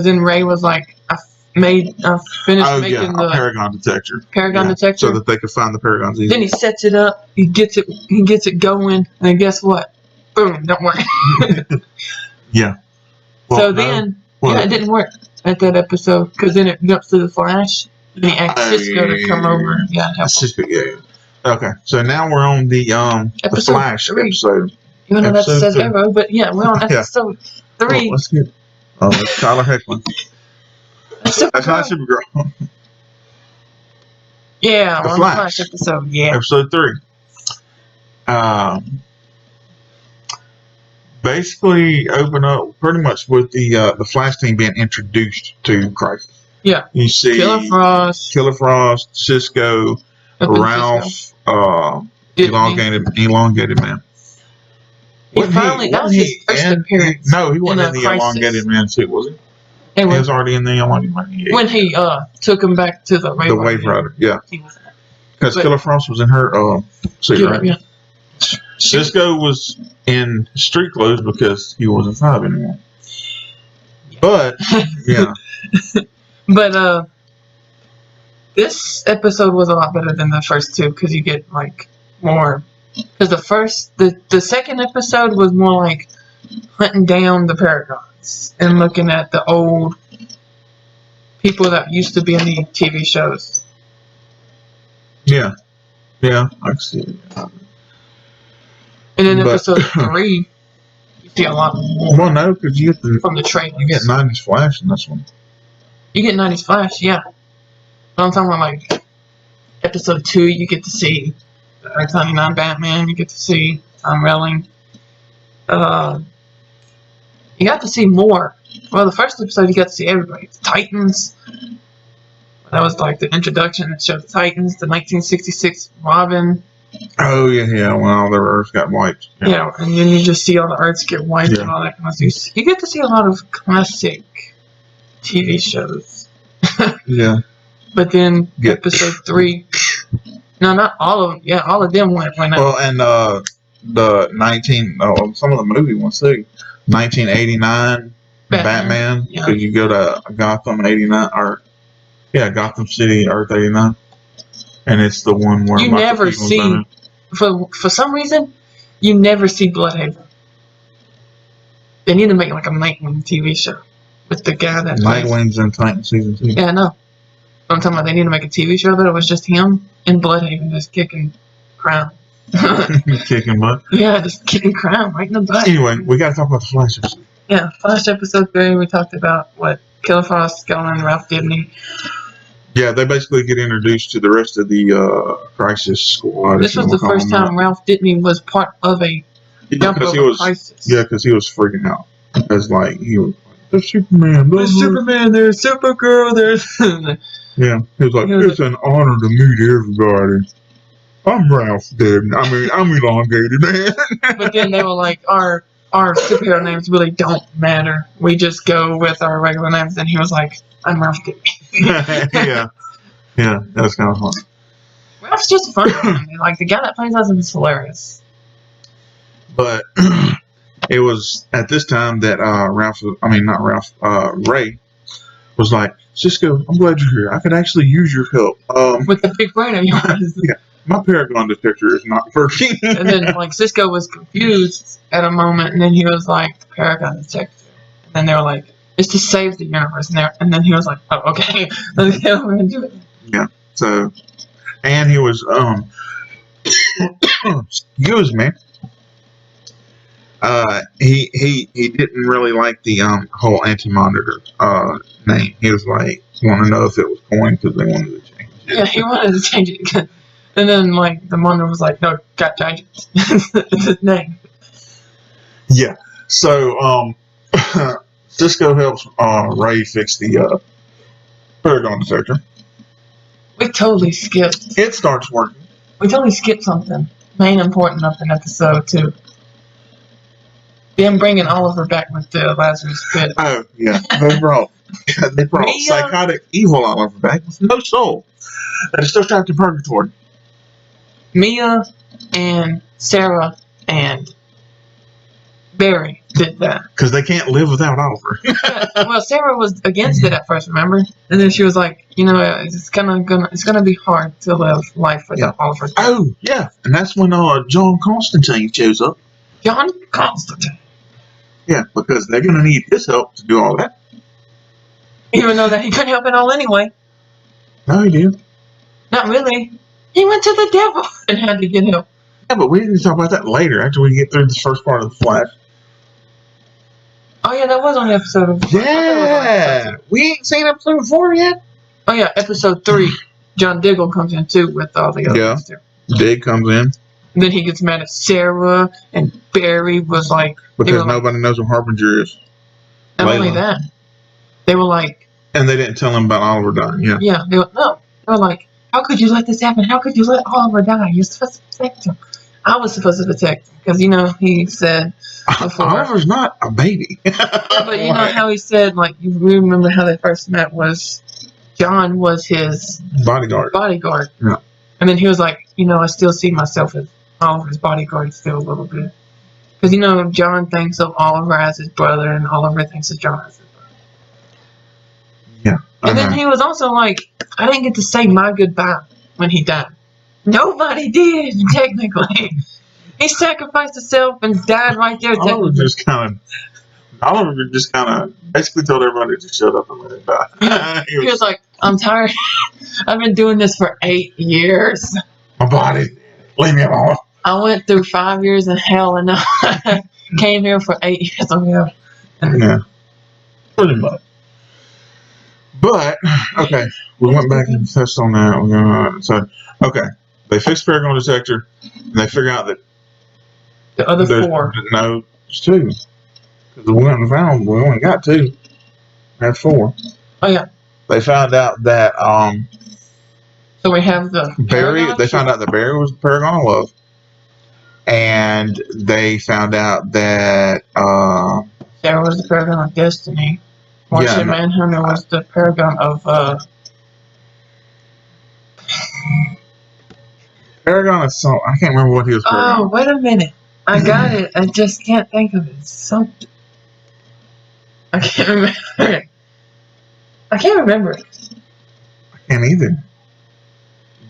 then Ray was like, I finished making the Paragon detector. Detector. So that they could find the Paragons easily. Then he sets it up, he gets it going, and guess what? Boom, don't work. Yeah. Well, so then, it didn't work at that episode, because then it jumps to the Flash, and he asked Cisco to come over. Yeah, help him. Yeah. Okay, so now we're on the Flash episode. Even though that says Arrow, but yeah, we're on episode 3. Let's get Tyler Hoechlin. That's not Supergirl. Yeah, The on Flash. the Flash episode. Yeah. Episode 3. Basically open up pretty much with the Flash team being introduced to Crisis. Yeah. You see Killer Frost, Cisco, Ralph, elongated man. That was his first appearance. No, he wasn't in the elongated man suit, was he? He was already in the elongated man. Yeah. When he took him back to the Wave Rider, yeah. Because Killer Frost was in her suit, right? Yeah. Cisco was in street clothes because he wasn't 5 anymore. But yeah. But this episode was a lot better than the first 2 because you get like more. Because the second episode was more like hunting down the Paragons and looking at the old people that used to be in the TV shows. Yeah, I can see it. And then episode 3, you see a lot more. Well, no, because you get from the trailers. You get 90s Flash in this one. You get 90s Flash, yeah. But I'm talking about like episode 2, you get to see the Earth 99 Batman. You get to see Tom Welling. You got to see more. Well, the first episode you got to see everybody. The Titans. That was like the introduction that showed the Titans. The 1966 Robin. Oh yeah. When all the Earths got wiped. Yeah, and then you just see all the Earths get wiped and all that kind of stuff. You get to see a lot of classic TV shows. Yeah. But then episode 3. No, not all of them. Yeah, all of them went out. Well, and some of the movie ones too. 1989 Batman. Because you go to Gotham 89 Gotham City, Earth 89, and it's the one where you never see. For some reason, you never see Bloodhaven. They need to make like a Nightwing TV show with the guy that Nightwing's in Titan season 2. Yeah, I know. I'm talking about they need to make a TV show that it was just him and Bloodhaven just kicking crime. Kicking butt? Yeah, just kicking crime right in the butt. Anyway, we got to talk about the Flash episode. Yeah, Flash episode 3, we talked about what Killer Frost, Skyline, and Ralph Dibny. Yeah, they basically get introduced to the rest of the Crisis squad. This was the first time Ralph Dibny was part of a Crisis. Yeah, because he was freaking out. Because like he was there's Superman. There's Superman. There's Supergirl. There's yeah. He was like, it's an honor to meet everybody. I'm Ralph Dibny. I mean, I'm elongated, man. But then they were like, our superhero names really don't matter. We just go with our regular names. And he was like, I'm Ralph Dibny. Yeah, that was kind of fun. Ralph's just fun. Like the guy that plays as him is hilarious. But it was at this time that Ray was like, Cisco, I'm glad you're here. I could actually use your help. With the big brain of yours. Yeah, my Paragon detector is not working. And then like Cisco was confused at a moment, and then he was like, the Paragon detector. And then they were like, it's to save the universe. And then he was like, oh, okay. We're going to do it. Yeah. So, and he was, excuse me. He didn't really like the whole Anti-Monitor name. He was like, want to know if it was coined because they wanted to change it. Yeah, he wanted to change it. And then like the monitor was like, no, got to change it. It's his name. Yeah. So Cisco helps Ray fix the Paragon detector. We totally skipped. It starts working. We totally skipped something main important up in episode 2. Them bringing Oliver back with the Lazarus Pit. Oh yeah, they brought psychotic evil Oliver back with no soul. That is still trapped in purgatory. Mia and Sarah and Barry did that because they can't live without Oliver. Well, Sarah was against it at first, remember? And then she was like, it's gonna be hard to live life without Oliver. Oh yeah, and that's when John Constantine shows up. John Constantine. Yeah, because they're gonna need his help to do all that. Even though that he couldn't help it all anyway. No, he did. Not really. He went to the devil and had to get help. Yeah, but we need to talk about that later after we get through this first part of the Flash. Oh yeah, that was on the episode of. Yeah, we ain't seen episode 4 yet. Oh yeah, episode 3. John Diggle comes in too with all the others. Yeah, Dig comes in. And then he gets mad at Sarah, and Barry was like, because nobody knows what Harbinger is. Not only that, they were like, and they didn't tell him about Oliver dying. Yeah. Yeah, they were like, how could you let this happen? How could you let Oliver die? You're supposed to protect him. I was supposed to protect him because he said before, Oliver's not a baby. But you know how he said, like, you remember how they first met was John was his bodyguard. Yeah. And then he was like, I still see myself as Oliver's bodyguard still a little bit. Because, John thinks of Oliver as his brother, and Oliver thinks of John as his brother. Yeah. And then he was also like, I didn't get to say my goodbye when he died. Nobody did, technically. He sacrificed himself and died right there. Oliver just kind of basically told everybody to shut up and let him die. Yeah. He was like, I'm tired. I've been doing this for 8 years. My body, leave me alone. I went through 5 years in hell and I came here for 8 years of hell. Yeah, pretty much. But, okay, we went back and touched on that. Okay, they fixed Paragon Detector, and they figure out that the other 4. No, it's 2. Because we went and found, we only got 2. That's 4. Oh, yeah. They found out that, so we have the Barry, they found out that Barry was the Paragon of Love. And they found out that, Sarah was the Paragon of Destiny. Martian Manhunter was the Paragon of, Paragon of something. I can't remember what he was. Oh, wait a minute. I got it. I just can't think of it. Something. I can't remember it. I can't remember it. I can't either.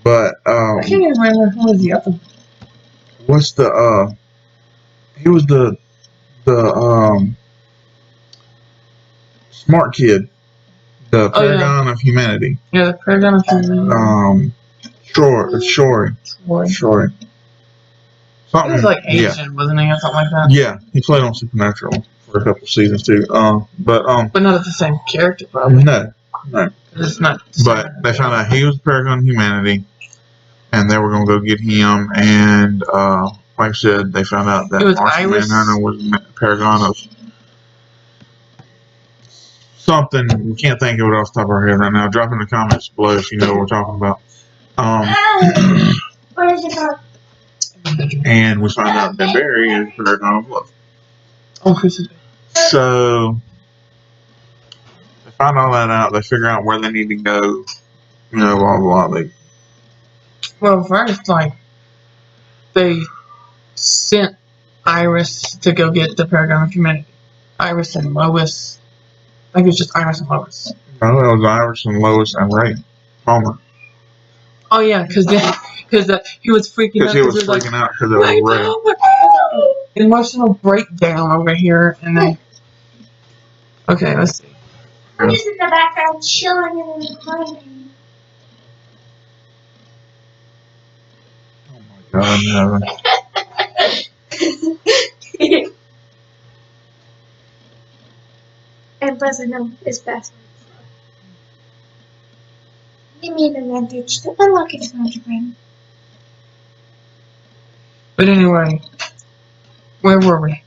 But, I can't even remember who was the other. What's the, he was the smart kid. The Paragon of Humanity. Yeah, the Paragon of Humanity. Shory. Something. He was like Asian, wasn't he, or something like that? Yeah, he played on Supernatural for a couple seasons too. But not as the same character, probably. No. It's not. But they found out he was the Paragon of Humanity, and they were gonna go get him. And like I said, they found out that Martian Manhunter was the Paragon of something. We can't think of it off the top of our head right now. Drop in the comments below if you know what we're talking about. Where is it from? And we find out that Barry is Paragon of Love. Oh, who's it? So they find all that out. They figure out where they need to go. Blah blah blah. Well, first, they sent Iris to go get the Paragon of Humanity. Iris and Lois. I think it was just Iris and Lois. No, it was Iris and Lois and Ray Palmer. Oh yeah, because he was freaking out. Because he was freaking out because it was Ray. Emotional breakdown over here, and then. Okay, let's see. I'm just in the background chilling and reclining. Oh my God, no. And plus, I know his password. Give me an advantage to unlock his phone screen. But anyway, where were we?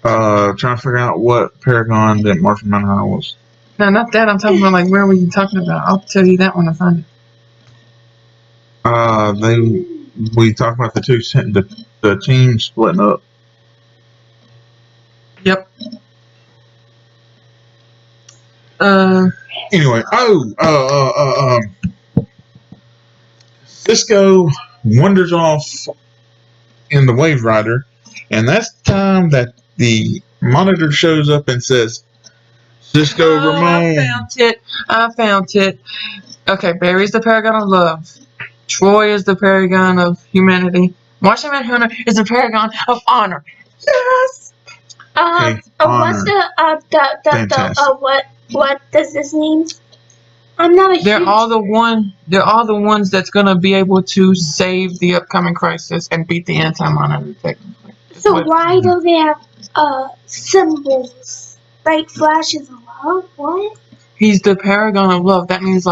Trying to figure out what Paragon that Martian Manhunter was. No, not that. I'm talking about where were you talking about? I'll tell you that when I find it. We talked about the team splitting up. Yep. Anyway, Cisco wanders off in the Wave Rider, and that's the time that the monitor shows up and says, Cisco Ramon. I found it. Okay, Barry's the Paragon of Love. Troy is the Paragon of Humanity. Martian Manhunter is the Paragon of Honor. Yes! What's what does this mean? I'm not a They're all the ones that's gonna be able to save the upcoming crisis and beat the Anti-Monitor technically. So why do they have symbols? Like Flash is love? What? He's the Paragon of Love. That means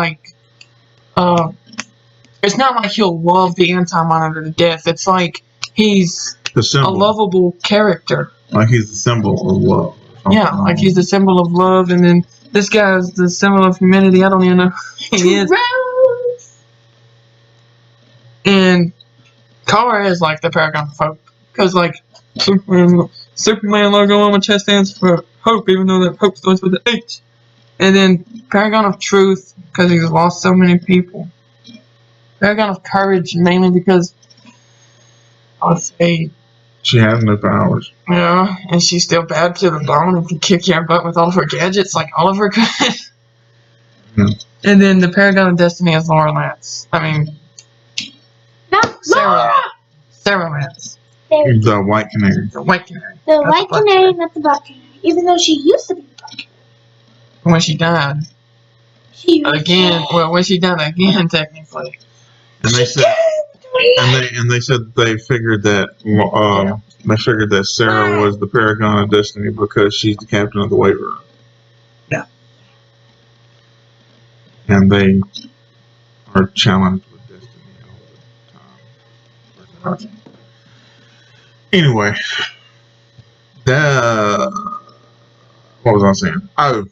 it's not like he'll love the Anti-Monitor to death. It's like he's The a symbol. lovable character. Like he's the symbol of love. Yeah, like he's the symbol of love, and then this guy's the symbol of humanity. I don't even know who he is. Rose. And Kara is like the paragon of hope. Because, like, Superman logo on my chest stands for hope, even though that hope starts with an H. And then paragon of truth, because he's lost so many people. Paragon of courage, mainly because I would say, She has no powers. yeah, and she's still bad to the bone and can kick your butt with all of her gadgets, like Oliver could. Yeah. And then the paragon of destiny is Laura Lance. I mean, Not Sarah. Laura. Sarah Lance, There. He's the white canary. the white canary. The That's white the black canary, not the black canary. Even though she used to be the black canary. When she died. She was Again, well, when she died again, technically. And they said, and they said they figured that Sarah was the paragon of destiny because she's the captain of the Wave Runner. Yeah. And they are challenged with destiny all the time. Anyway, what was I saying? Oh,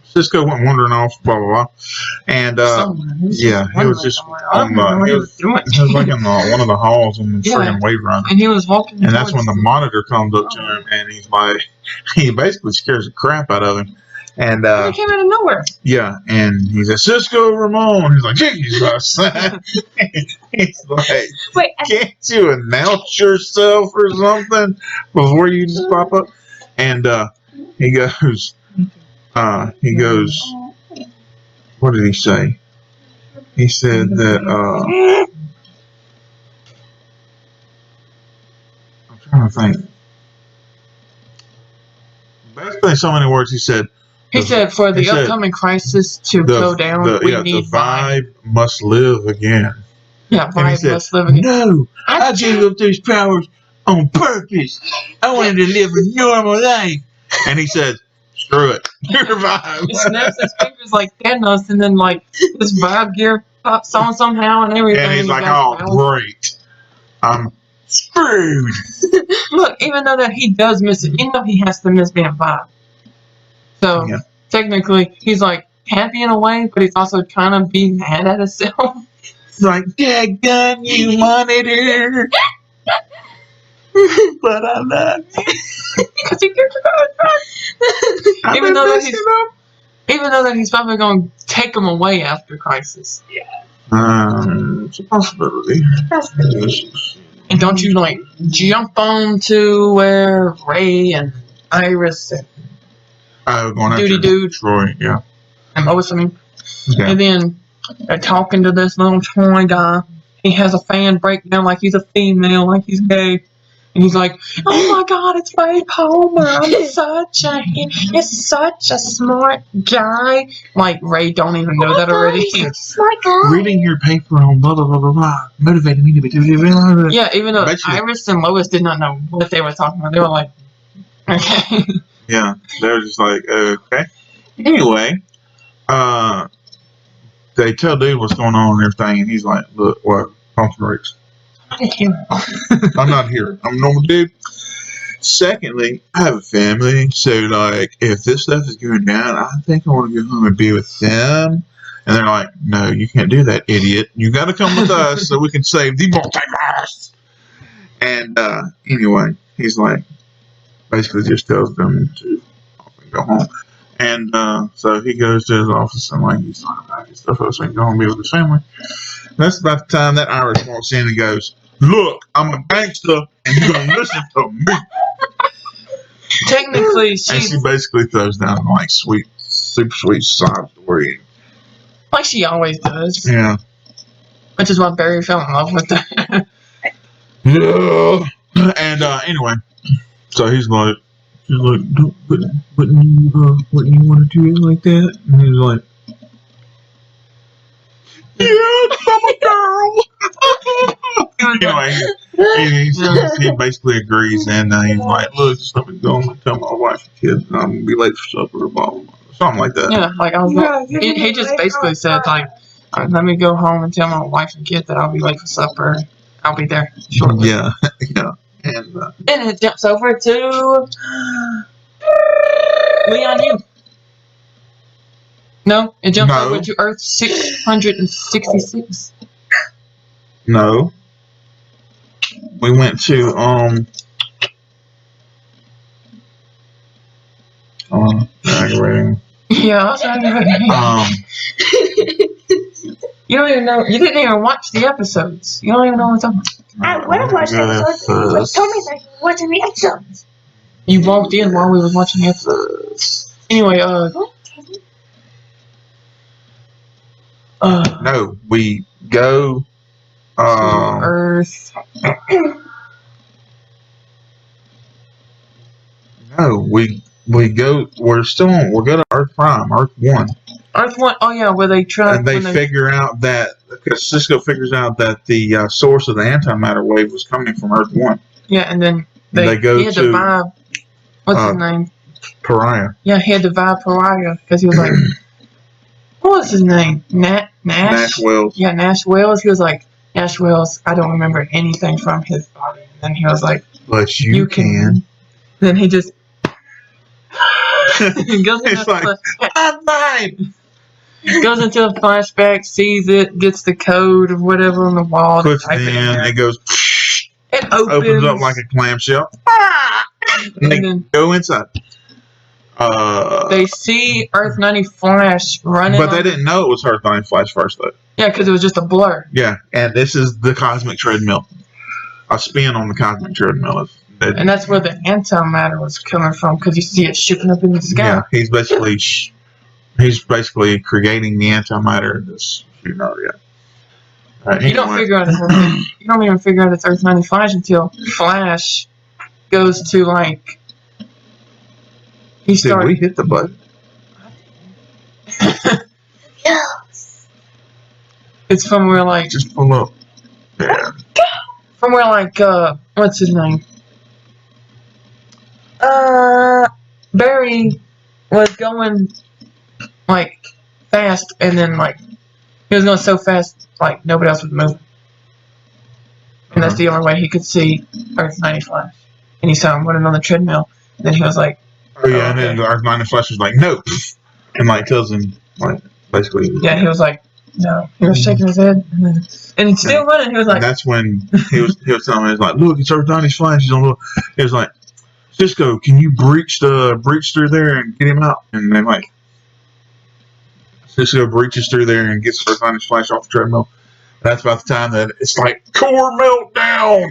Cisco went wandering off, blah blah blah, and yeah, he was just on the, he was like in one of the halls on the friggin' Wave Runner, and he was walking. and that's when the monitor comes up to him, and he's like, he basically scares the crap out of him, and he came out of nowhere. yeah, and he said, Cisco Ramon. He's like, Jesus. He's like, Wait, can't you announce yourself or something before you just pop up? And he goes, what did he say? He said that, I'm trying to think. Basically, so many words he said. He said, for the he said, upcoming crisis to go down, we need the vibe must live again. Yeah, And he vibe said, must live again. no, I gave up those powers on purpose. I wanted to live a normal life. And he said, screw it. Your vibe. He snaps his fingers like Thanos, and then, like, this vibe gear pops on somehow and everything. And he's like, got oh, powers. great. I'm screwed. Look, even though that he does miss it, you know he has to miss being vibe. So, Yeah. technically, he's, like, happy in a way, but he's also kind of being mad at himself. It's like, dadgum, you wanted her. But I love you. Because he cares about even though that he's probably going to take him away after Crisis. It's a possibility. And don't you, like, jump on to where Ray and Iris and Going Duty after Dude. Troy, yeah. and Lois, I mean, Yeah. and then they're talking to this little toy guy. He has a fan breakdown like he's a female, like he's gay. And he's like, oh my God, it's Ray Palmer. He's such a smart guy. Like, Ray don't even know that already. Smart guy. Reading your paper on blah, blah, blah, blah, blah motivated me to be blah. Yeah, even though Bet you- Iris and Lois did not know what they were talking about. They were like, okay. Yeah, they were just like, okay. Anyway, they tell dude what's going on and everything, and he's like, look, what? Pump some brakes. I'm not here. I'm a normal dude. Secondly, I have a family, so like, if this stuff is going down, I think I want to go home and be with them. And they're like, no, you can't do that, idiot. You got to come with us so we can save the multiverse. And anyway, he's like, basically just tells them to off and go home. And so he goes to his office and like he's talking about his stuff so he can go home and be with his family. And that's about the time that Iris walks in and goes, look, I'm a gangster and you're gonna listen to me. Technically, And she's she basically throws down like sweet, super sweet sob story. like she always does, Yeah. which is why Barry fell in love with her. Yeah. And anyway, so he's like, don't, wouldn't you want to do it like that? And he's like, yes, I'm a girl. Anyway, he basically agrees, and he's like, look, just let me go and tell my wife and kids, and I'm gonna be late for supper, or blah, blah, blah, something like that. Yeah, like I was like, he just basically said like, Let me go home and tell my wife and kid that I'll be late for supper. I'll be there shortly. Yeah, yeah. And then it jumps over to Leon Yu. No, it jumps over to Earth 666. No. We went to aggravating. Yeah, I was aggravating. You don't even know. You didn't even watch the episodes. You don't even know what's up. I would have watched the episodes, but you told me that you were watching the episodes. You walked in while we were watching the episodes. Anyway, no, we go Earth. No, we go. We're still on. We're going to Earth Prime, Earth 1. Earth 1. Oh yeah, where they try. And they figure out that because Cisco figures out that the source of the antimatter wave was coming from Earth 1. Yeah, and then they go he had to vibe. What's his name? Pariah. Yeah, he had to vibe Pariah because he was like, what was his name? Nash Wells. Yeah, Nash Wells. He was like, Nash Wells, I don't remember anything from his body. And then he was like, but you can. Then he just goes into it's like, I'm mine. Goes into a flashback, sees it, gets the code or whatever on the wall. Puts it in, it goes. It opens up like a clamshell. And they go inside. They see Earth 90 Flash running. But they didn't know it was Earth 90 Flash first, though. Yeah, because it was just a blur. Yeah, and this is the cosmic treadmill. A spin on the cosmic treadmill. And that's where the antimatter was coming from, because you see it shooting up in the sky. Yeah, he's basically creating the antimatter that's shooting out. Yeah. You don't figure out you don't even figure out it's Earth 90 Flash until Flash goes to like. Did we hit the button? Yes. It's from where like. Just pull up. Yeah. From where like what's his name? Barry was going like fast, and then like he was going so fast like nobody else was moving, and that's the only way he could see Earth 90 Flash. And he saw him running on the treadmill. And then he was like, "Oh yeah," and then the Earth 90 Flash was like, "No," and like tells him like basically. Yeah, he was like, "No." He was shaking his head, and he's still running. He was like, and that's when he was telling me, "He's like, look, it's Earth 90 Flash. He's on the." He was like, "Cisco, can you breach through there and get him out?" And then like Cisco breaches through there and gets Earth 90 Flash off the treadmill. That's about the time that it's like core meltdown.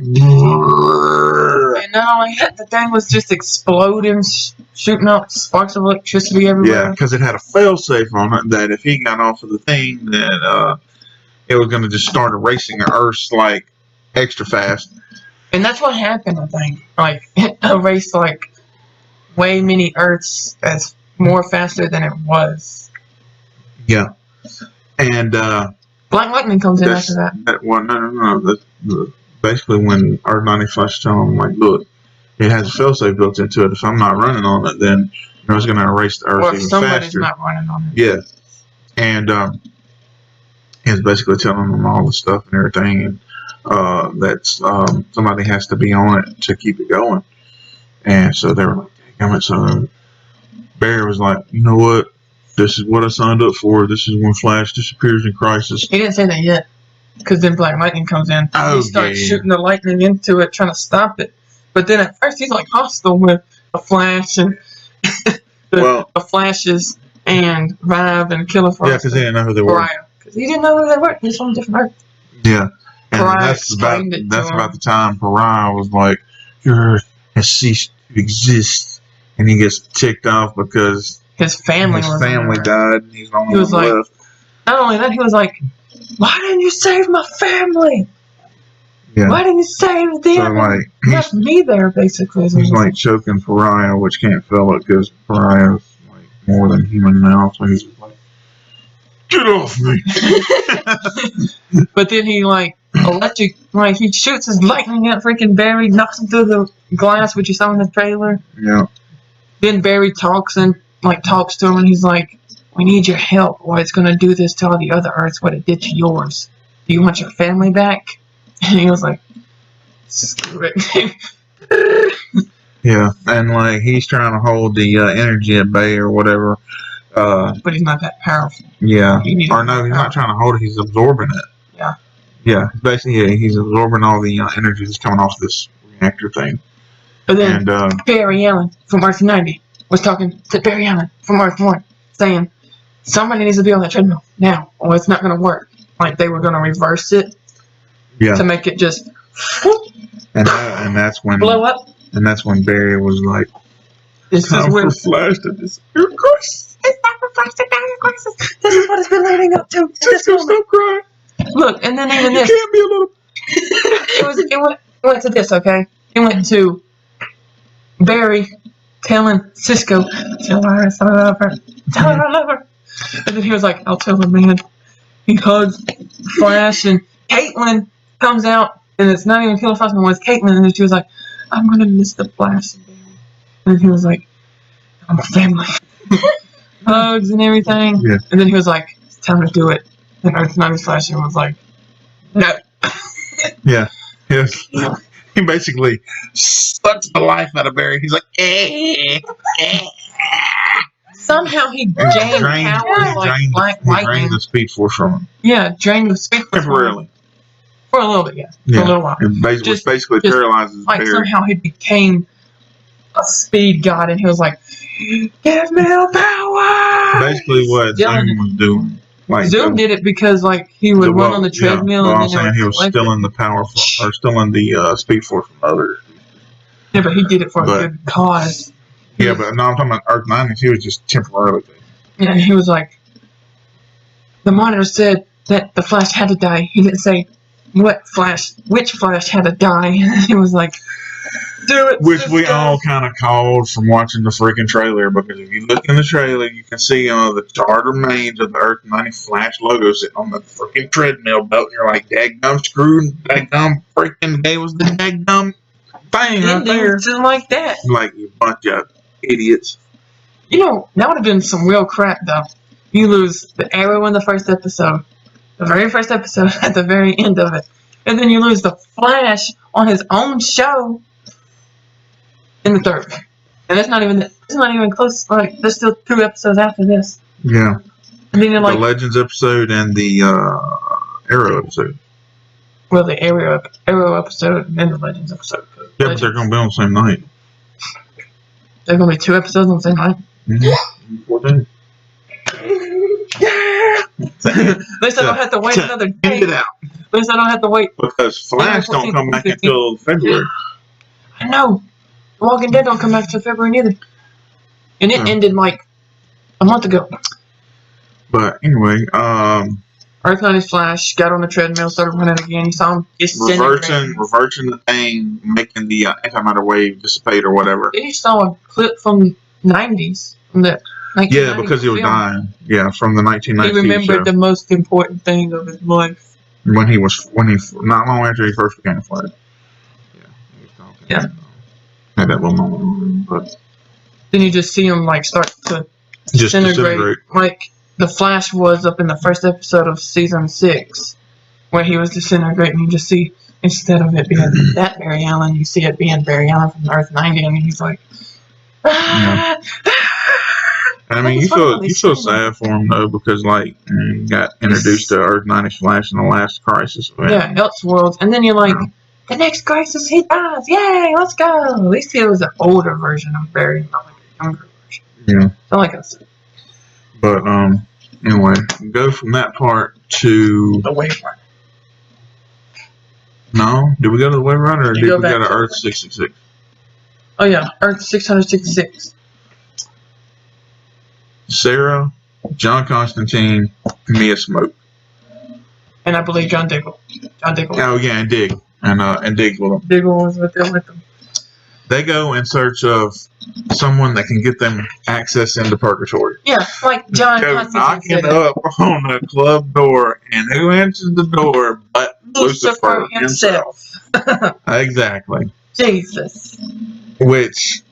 And not only that, the thing was just exploding, shooting out sparks of electricity everywhere. Yeah, because it had a failsafe on it that if he got off of the thing, that it was going to just start erasing the Earth like extra fast. And that's what happened, I think. Like, it erased, like, way many Earths as more faster than it was. Yeah. And, Black Lightning comes in after that. Well, no. Basically, when Earth 90 Flash telling him, like, look, it has a failsafe built into it. If I'm not running on it, then it's going to erase the Earth or if even somebody's faster. Not running on it. Yeah. And he's basically telling them all the stuff and everything. And that's somebody has to be on it to keep it going. And so they were like, damn it. So Barry was like, you know what? This is what I signed up for. This is when Flash disappears in Crisis. He didn't say that yet. Because then Black Lightning comes in. Oh, he starts shooting the lightning into it, trying to stop it. But then at first he's like hostile with a Flash and the Flashes and Vibe and Killer Frost. Yeah, because he didn't know who they were. Because he didn't know who they were. He's from a different Earth. Yeah. And Pariah that's about the time Pariah was like, your Earth has ceased to exist. And he gets ticked off because his family died and he's the only one left. Not only that, he was like, why didn't you save my family? Yeah. Why didn't you save them? So like, left me there, basically. He's like choking Pariah, which can't feel it because Pariah's like more than human now. So he's like, get off me. But then he he shoots his lightning at freaking Barry, knocks him through the glass, which you saw in the trailer. Yeah. Then Barry talks to him, and he's like, we need your help, or it's gonna do this to all the other Earths what it did to yours. Do you want your family back? And he was like, screw it. Yeah, and like he's trying to hold the energy at bay or whatever. But he's not that powerful. Yeah, or no, he's not trying to hold it. He's absorbing it. Yeah. Yeah, basically, yeah, he's absorbing all the energy that's coming off this reactor thing. But then And Barry Allen from Earth 90 was talking to Barry Allen from Earth 1, saying somebody needs to be on that treadmill now, or it's not going to work. Like they were going to reverse it to make it just and that's when blow up. And that's when Barry was like, "This is where Flash to disappear." Of course, it's not for Flash to die. Of course, this is what it's been leading up to. Stop crying. Look, and then even You this. can't be a little. It went to this, okay? It went to Barry telling Cisco, tell her I love her. Tell her I love her. And then he was like, I'll tell her, man. He hugs Flash, and Caitlin comes out, and it's not even Killer Flash anymore, it's Caitlin, and then she was like, I'm going to miss the Flash. And then he was like, I'm a family. Hugs and everything. Yeah. And then he was like, it's time to do it. And Earth 90 Flash was like, no. Yeah. Yes. He basically sucks the life out of Barry. He's like, Somehow he gained powers like Black Lightning. Drained the Speed Force from him. Yeah, drained the Speed Force Temporarily. for a little bit, yeah. For a little while. It basically paralyzes Like Barry. somehow he became a speed god, and he was like, give me the power! Basically what Zoom was doing. Like Zoom did it because like he would run on the treadmill. Yeah, and I'm saying he was stealing the power or stealing the Speed Force from others. Yeah, but he did it for a good cause. Yeah, but no, I'm talking about Earth 90. He was just temporarily. Yeah, and he was like, the monitor said that the Flash had to die. He didn't say which Flash had to die. And he was like, do it. Which we all kind of called from watching the freaking trailer, because if you look in the trailer, you can see the chart remains of the Earth 90 Flash logo sitting on the freaking treadmill belt, and you're like, daggum screwed, daggum freaking gave us the daggum thing right there. Just like that. Like, you bunch of idiots. You know, that would have been some real crap, though. You lose the Arrow in the first episode, the very first episode at the very end of it, and then you lose the Flash on his own show in the third. And it's not even close. Like, there's still 2 episodes after this. Yeah. And then you're like, the Legends episode and the Arrow episode. Well, the Arrow episode and then the Legends episode. Yeah, but they're going to be on the same night. There are going to be 2 episodes on the same night? Mm-hmm. 14. At least I don't have to wait another day. Get it out. At least I don't have to wait. Because Flash don't come back until February. I know. The Walking Dead don't come back till February neither. And it ended like a month ago. But anyway, Earth 90's Flash got on the treadmill, started running again. He saw him reversing the thing, making the antimatter wave dissipate or whatever. Then he saw a clip from the 90s. From the 1990s yeah, because he was film. dying. Yeah, from the 1990s. He remembered the most important thing of his life. When he not long after he first became a Flash. Yeah. He was talking. Yeah. Had that little moment. But then you just see him like start to disintegrate. Like the Flash was up in the first episode of season 6, where he was disintegrating. You just see, instead of it being that Barry Allen, you see it being Barry Allen from Earth 90, and he's like, yeah. I mean, you feel sad for him though, because like he got introduced to Earth 90 Flash in the last Crisis event. Yeah, Elseworlds, and then you're like, the next Crisis he dies, yay, let's go. At least it was an older version of Barry, not like a younger version. Yeah. So like I said. But anyway, go from that part to the Wave Rider. No, did we go to the Wave Rider or did we go to to Earth 666? Oh yeah, Earth 666. Sarah, John Constantine, Mia Smoke. And I believe John Diggle. Oh yeah, and Dig. And Dig with them. Diggle was with them. They go in search of someone that can get them access into Purgatory. Yeah, like John Go Constantine knocking up on the club door, and who answers the door but Lucifer himself. Exactly. Jesus. Which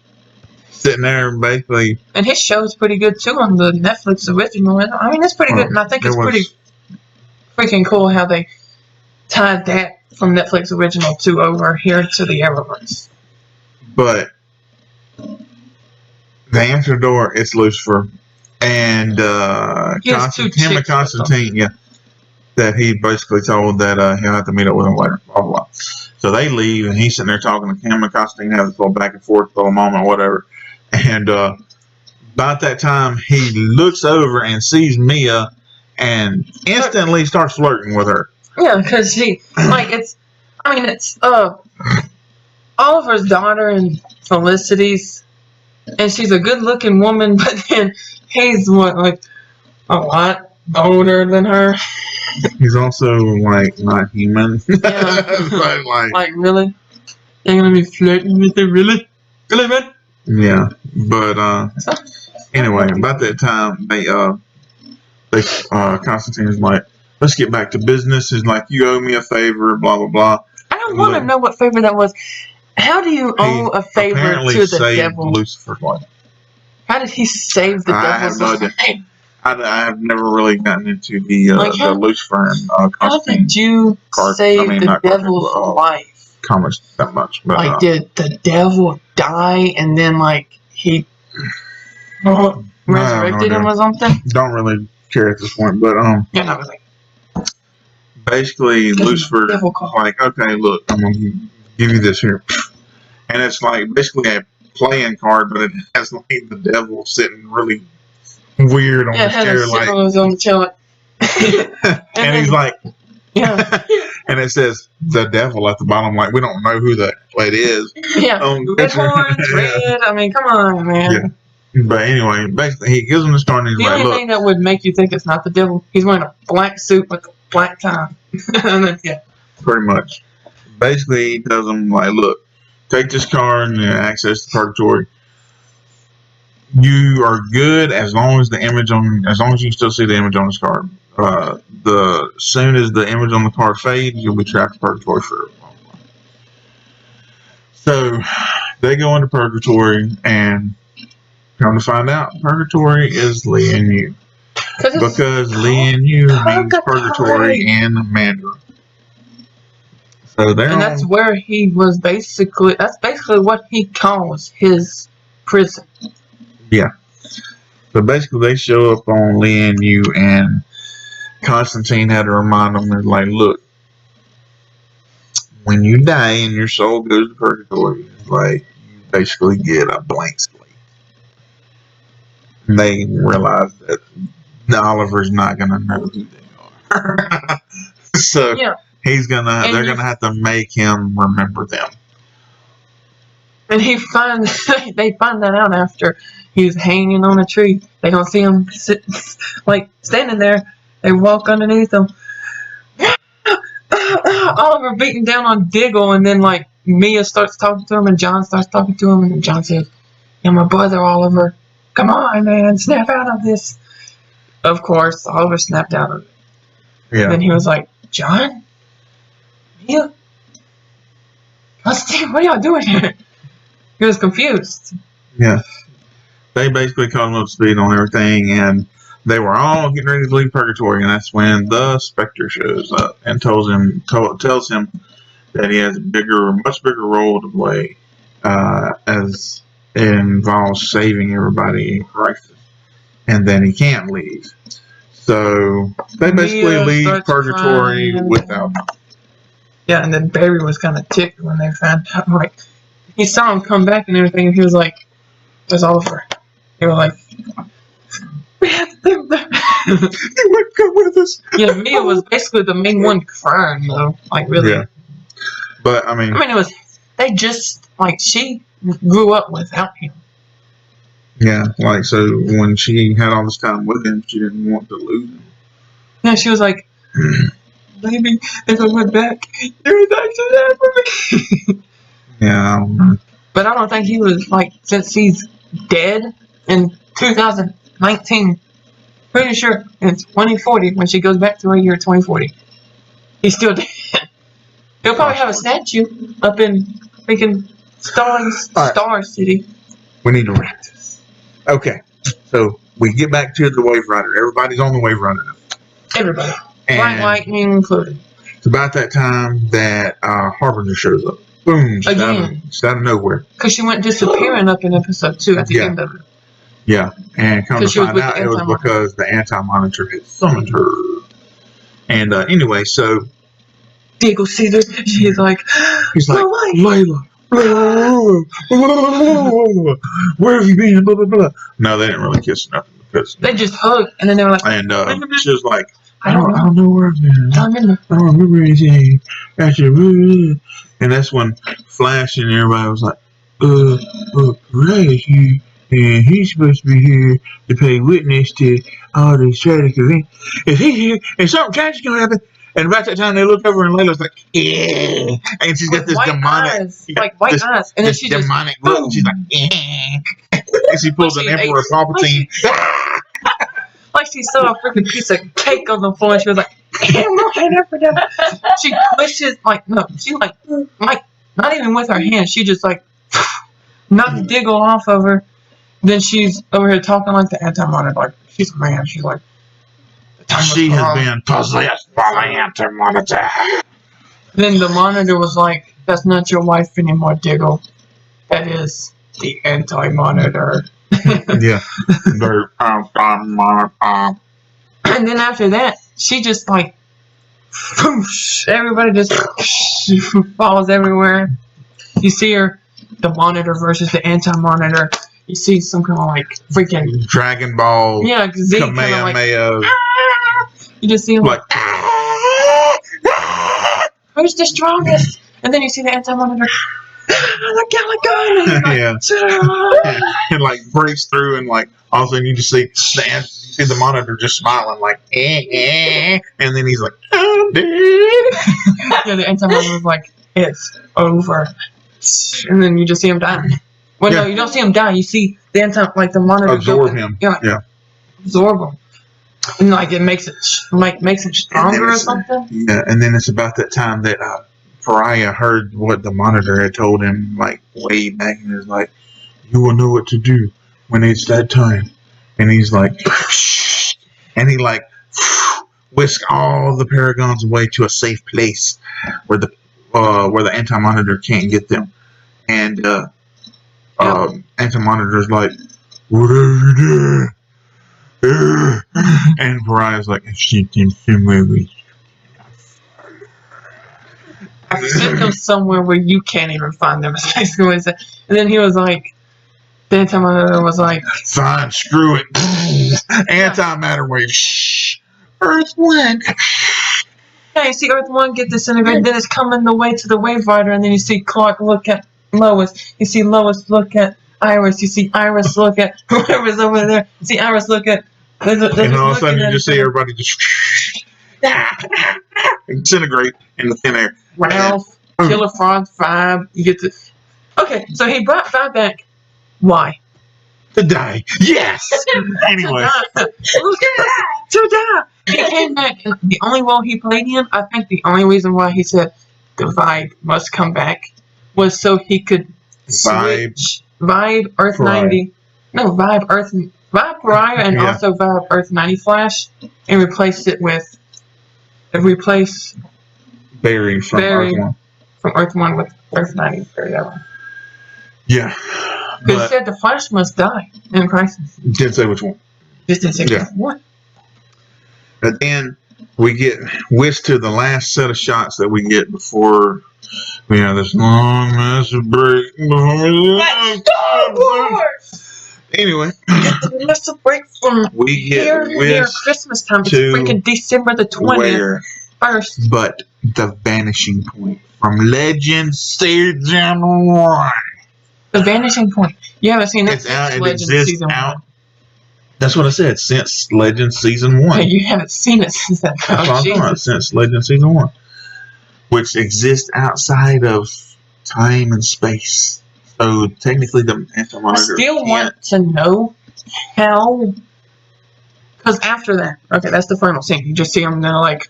sitting there basically. And his show's pretty good too on the Netflix original. I mean, it's pretty good, and I think it's pretty freaking cool how they tied that from Netflix original to over here to the Arrowverse. But they answer the door. It's Lucifer, and Constantine, yeah, that he basically told that he'll have to meet up with him later. Blah blah blah. So they leave, and he's sitting there talking to him and Constantine, have this little back and forth little moment, whatever. And about that time, he looks over and sees Mia, and instantly starts flirting with her. Yeah, because it's Oliver's daughter and Felicity's, and she's a good-looking woman, but then he's a lot older than her. He's also not human. Yeah. Really? You're gonna be flirting with her, really? Really, man? Yeah, but anyway, about that time, Constantine's like, let's get back to business. He's like, you owe me a favor, blah blah blah. I don't want to know what favor that was. How do you owe a favor to the devil? Lucifer's life. How did he save the devil's life? I have never really gotten into the Lucifer and how did you save the devil's life? Comics that much, but did the devil die and then he resurrected him or something? Don't really care at this point, but yeah, not really. Basically, Lucifer like, okay, look, I'm gonna give you this here, and it's basically a playing card, but it has the devil sitting really weird on the chair, and he's like, yeah, and it says the devil at the bottom, we don't know who it is. Yeah, red horns, red. I mean, come on, man. Yeah. But anyway, basically, he gives him the star, and he's the only thing that would make you think it's not the devil, he's wearing a black suit with a black tie. Yeah, pretty much. Basically, he tells him look, take this card and access to purgatory. You are good as long as you can still see the image on this card. Soon as the image on the card fades, you'll be trapped in purgatory forever. So they go into purgatory, and come to find out, purgatory is Lian-Yu. Because Lian-Yu means purgatory in Mandarin. So and that's where he was basically. That's basically what he calls his prison. Yeah. So basically, they show up on Lian-Yu, and Constantine had to remind them, look, when you die and your soul goes to purgatory, you basically get a blank slate. And they realize that Oliver's not going to know who they are. So yeah. they're going to have to make him remember them. And they find that out after he's hanging on a tree. They don't see him standing there. They walk underneath him. Oliver beating down on Diggle, and then Mia starts talking to him, and John starts talking to him, and then John says, "You're my brother, Oliver. Come on, man, snap out of this." Of course, Oliver snapped out of it. Yeah. And then he was like, "John? Mia? Constantine, what are y'all doing here?" He was confused. Yeah. They basically caught him up to speed on everything, and they were all getting ready to leave purgatory, and that's when the Spectre shows up and tells him that he has a much bigger role to play as it involves saving everybody in crisis, and then he can't leave. So they basically leave purgatory without him. Yeah, and then Barry was kind of ticked when they found out. He saw him come back and everything, and he was like, "There's Oliver." They were like, "We have to do that." You would come with us. Yeah, Mia was basically the main one crying, though. Really. Yeah. But I mean, it was. They just she grew up without him. Yeah, so when she had all this time with him, she didn't want to lose him. Yeah, she was like, "Maybe if I went back, you would actually there for me." Yeah, I don't know. But I don't think he was since he's dead in 2019. Pretty sure in 2040, when she goes back to her year 2040, he's still dead. He'll probably have a statue up in freaking Star City. We need to wrap this. Okay. So we get back to the Wave Rider. Everybody's on the Wave Rider now. Everybody. And Black Lightning included. it's about that time that Harbinger shows up. Boom. Just out of nowhere. Because she went disappearing up in episode 2 at the end of it. Yeah. And come to find out it was Anti-Monitor. because the Anti-Monitor had summoned her. And anyway, so Diggle sees her. She's like, he's like, Layla. Where have you been? Blah, blah, blah. No, they didn't really kiss or nothing because They just hugged, and then they were like, and she was like, I don't know where I've been. I don't remember. I don't remember anything. And that's when Flash and everybody was like, Ray is here, and he's supposed to be here to pay witness to all these tragic events. If he's here, and something tragic gonna happen. And about that time, they look over, and Layla's like, yeah. And she's got this demonic, eyes, like white eyes. And then she just, demonic look, and she's like, yeah. And she pulls an Emperor Palpatine. Like she saw a freaking piece of cake on the floor, and she was like, she pushes, like, not even with her hand, she just like knocked Diggle off of her. Then she's over here talking like the Anti-Monitor, like she's a man. She's like, she has been possessed by the Anti-Monitor. Then the Monitor was like, that's not your wife anymore, Diggle. That is the Anti-Monitor. Yeah. And then after that, she just like, whoosh, everybody just falls everywhere. You see her, the Monitor versus the Anti-Monitor. You see some kind of like freaking Dragon Ball. Yeah, Z kind of like, Kamehameha. you just see him Like, who's the strongest? And then you see the Anti-Monitor. yeah. And like breaks through, and like all of a sudden you just see the Monitor just smiling like, and then he's like, I'm dead. Yeah, the Anti-Monitor was like, it's over. And then you just see him die. Well, no, you don't see him die. You see the Monitor absorb him. Yeah. Absorb him. And like it makes it stronger or something. Yeah, and then it's about that time that Pariah heard what the Monitor had told him, like way back, and was like, "You will know what to do when it's that time." And he's like, and he like whisk all the Paragons away to a safe place where the Anti-Monitor can't get them. And Anti-Monitor's like, "Whatever you do." And Pariah's like, "She can somewhere with I sent them somewhere where you can't even find them." Basically what he said. And then he was like, the Anti-Monitor was like, "Fine, screw it." Antimatter wave. Shh. Earth 1. Yeah, you see Earth 1 get disintegrated, then it's coming the way to the Wave Rider, and then you see Clark look at Lois. You see Lois look at Iris. You see Iris look at whoever's over there. You see Iris look at... And all of a sudden you just see everybody just disintegrate in the thin air. Ralph, Killer Frogs, Vibe. You get to... Okay, so he brought Vibe back. Why? To die. Yes! Anyway. To die! He came back, and the only role he played in, I think the only reason why he said the Vibe must come back was so he could switch Vibe Earth Pariah. 90. No, Vibe Pariah and also Vibe Earth 90 Flash, and replace it with... Barry from Earth 1. From Earth 1 with Earth 90. Yeah. Because he said the Flash must die in Crisis. Didn't say which one. Just didn't say what. But then we get whisked to the last set of shots that we get before we have this long massive break. Anyway, Let's break from we get here near whisked Christmas time. It's to freaking December the 20th. where? First. But the vanishing point from Legend Season 1. The Vanishing Point. You haven't seen that It's out. since It Legend exists Season out. 1. That's what I said. Since Legend Season 1. Hey, you haven't seen it since that. That's what I'm talking about. Since Legend Season 1. Which exists outside of time and space. So technically the I Anti-Monitor still can't. want to know how. Because after that, okay, that's the final scene. You just see them and they're like,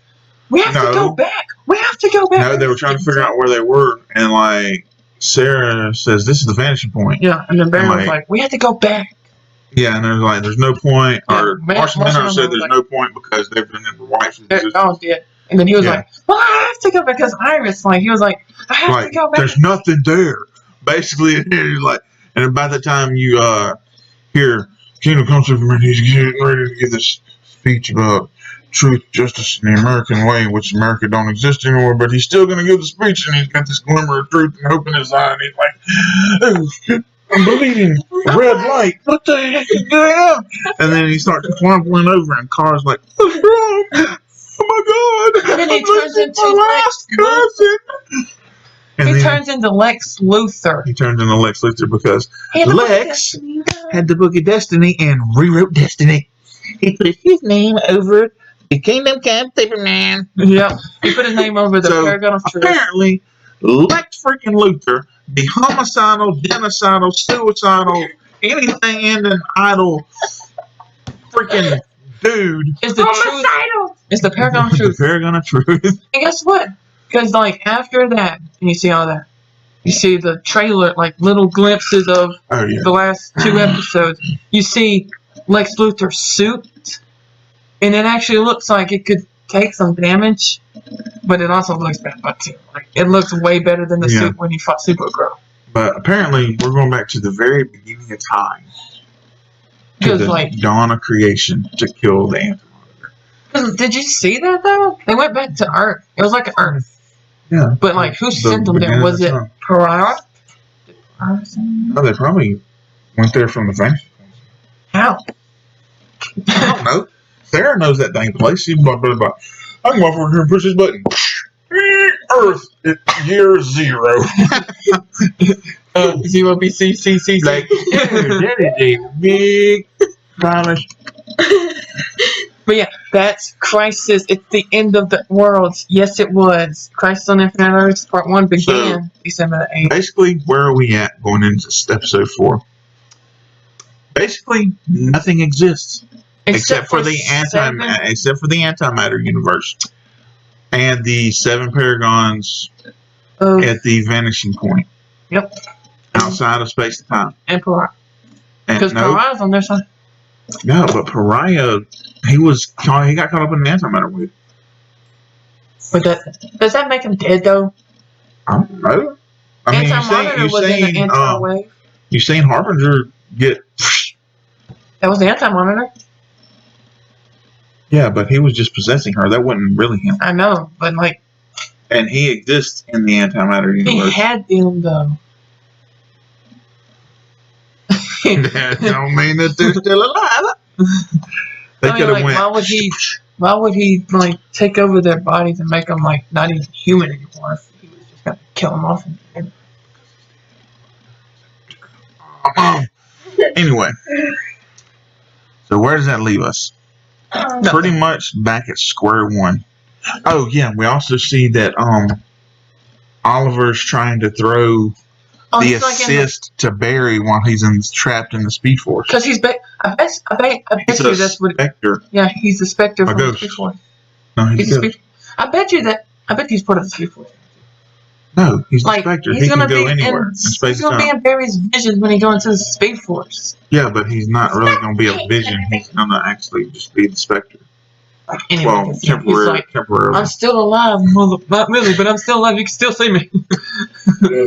we have to go back. We have to go back. No, they were trying to figure out where they were, and like Sarah says this is the vanishing point. Yeah, and then Barry was like, we have to go back. Yeah, and there's like, there's no point. Yeah, Or Martian Manhunter said there's no point because they've been in the White. Oh, yeah. And then he was like, well, I have to go because Iris, like, he was like, I have to go back. There's nothing there. Basically, like, and by the time you hear Kingdom Come Superman, he's getting ready to give this speech about truth, justice, and the American way, which America don't exist anymore, but he's still going to give the speech, and he's got this glimmer of truth and hope in his eye, and he's like, oh, shit, I'm bleeding, red light, what the heck is going on? And then he starts crumbling over, and Kara's like, what's wrong? Oh my God! And then he turns into last cousin. And he turns into Lex Luthor. He turns into Lex Luthor because Lex had the Book of Destiny and rewrote Destiny. He put his name over the Kingdom Come Superman. Yep. He put his name over the Paragon of Truth. Apparently, Lex freaking Luthor, the homicidal, genocidal, suicidal, anything ending idle freaking dude is the truth. It's the Paragon of Truth. The Paragon of Truth. And guess what? Because, like, after that, and you see all that, you see the trailer, like, little glimpses of the last 2 episodes. You see Lex Luthor's suit, and it actually looks like it could take some damage, but it also looks bad, too. Like, it looks way better than the suit when he fought Supergirl. But apparently, we're going back to the very beginning of time. To the dawn of creation to kill the Anti-Monitor. Did you see that, though? They went back to Earth. It was like Earth. Yeah. But, like, who sent them there? Was it Pariah? No, they probably went there from the vanishing point. How? I don't know. Sarah knows that dang place. She's blah, blah, blah. I can go over here and push this button. Earth at year 0. 0 BC. Like, that is a big promise. But yeah, that's Crisis. It's the end of the world. Yes, it was. Crisis on Infinite Earths Part 1 began December the 8th. Basically, where are we at going into episode 4? Basically, nothing exists except for the antimatter universe and the 7 paragons at the vanishing point. Yep. Outside of space and time. And Pariah. Because Pariah's on their side. No, but Pariah, he got caught up in an antimatter wave. But does that make him dead, though? I don't know. I mean, Anti-Monitor was in the anti-wave. You've seen Harbinger get... That was the Anti-Monitor. Yeah, but he was just possessing her. That wasn't really him. I know, but like... And he exists in the antimatter universe. He had them, though. That don't mean that they're still alive. They could have went... Why would he like take over their bodies and make them like not even human anymore? If he was just gonna kill them off. Anyway, so where does that leave us? Pretty much back at square one. Oh yeah, we also see that Oliver's trying to throw the assist to Barry while he's trapped in the Speed Force. Because he's I bet you that's what. Spectre. Yeah, he's the Spectre from the Speed Force. No, he's the Speed. I bet he's part of the Speed Force. No, he's the Spectre. He can go anywhere in space He's going to be in Barry's vision when he goes into the Speed Force. Yeah, but he's not really going to be a vision. He's going to actually just be the Spectre. Anyway, well, temporarily. I'm still alive, mother. Not really, but I'm still alive. You can still see me.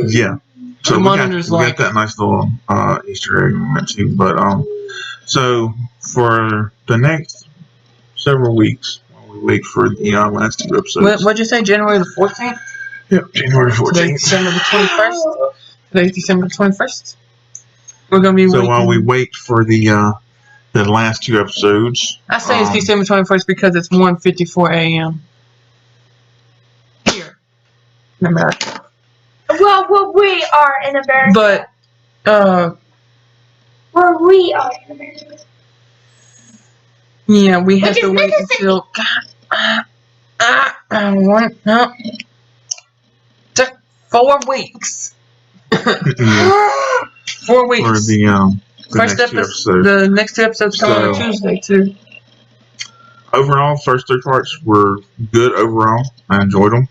Yeah. So we got that nice little Easter egg in that too. But so for the next several weeks, while we wait for the last 2 episodes. What'd you say? January the 14th? Yep, January 14th. Today's December the 21st. Today's December the 21st. We're gonna be. So while we wait for the last 2 episodes, I say it's December 21st because it's 1:54 a.m. here in America. Well, we are in America. But, well, we are in America. Yeah, we have to wait until. Took 4 weeks. 4 weeks. For the first next 2 episodes. The next 2 episodes come on Tuesday too. Overall, first 3 parts were good. Overall, I enjoyed them.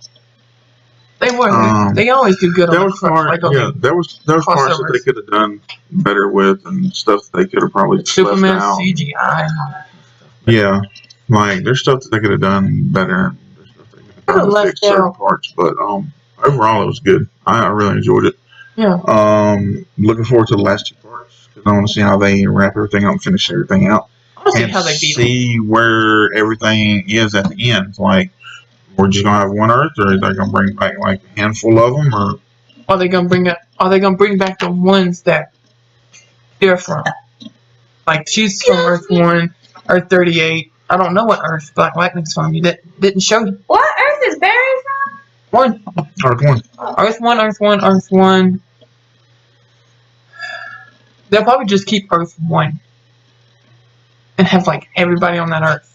They were. They always do good There on was part, there was parts that they could have done better with, and stuff that they could have probably just left Superman out. CGI. And all that stuff. Yeah, like there's stuff that they could have done better. There's stuff they could have done to fix certain parts, but overall it was good. I really enjoyed it. Yeah. Looking forward to the last 2 parts because I want to see how they wrap everything up and finish everything out, and how they see where everything is at the end. Like, we're just gonna have one Earth, or are they gonna bring back like a handful of them, or are they gonna bring back? Are they gonna bring back the ones that they're from? Like she's from Earth 1, Earth 38. I don't know what Earth Black Lightning's from. You didn't show you. What Earth is Barry from? 1. Earth 1. Earth 1. Earth 1. Earth 1. They'll probably just keep Earth 1 and have like everybody on that Earth.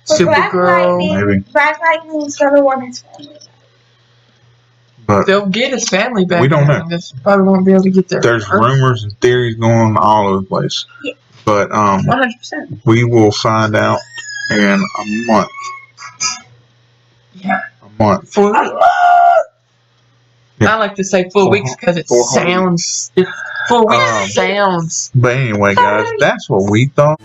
Supergirl, maybe. Black Lightning's gonna want his family. But they'll get his family back. We don't know. Just probably won't be able to get there. There's rumors and theories going on all over the place. Yeah. But 100%. we will find out in a month. Yeah. A month. 4 weeks. Yeah. I like to say 4 weeks because it sounds. 4 weeks sounds. But anyway, guys, that's what we thought.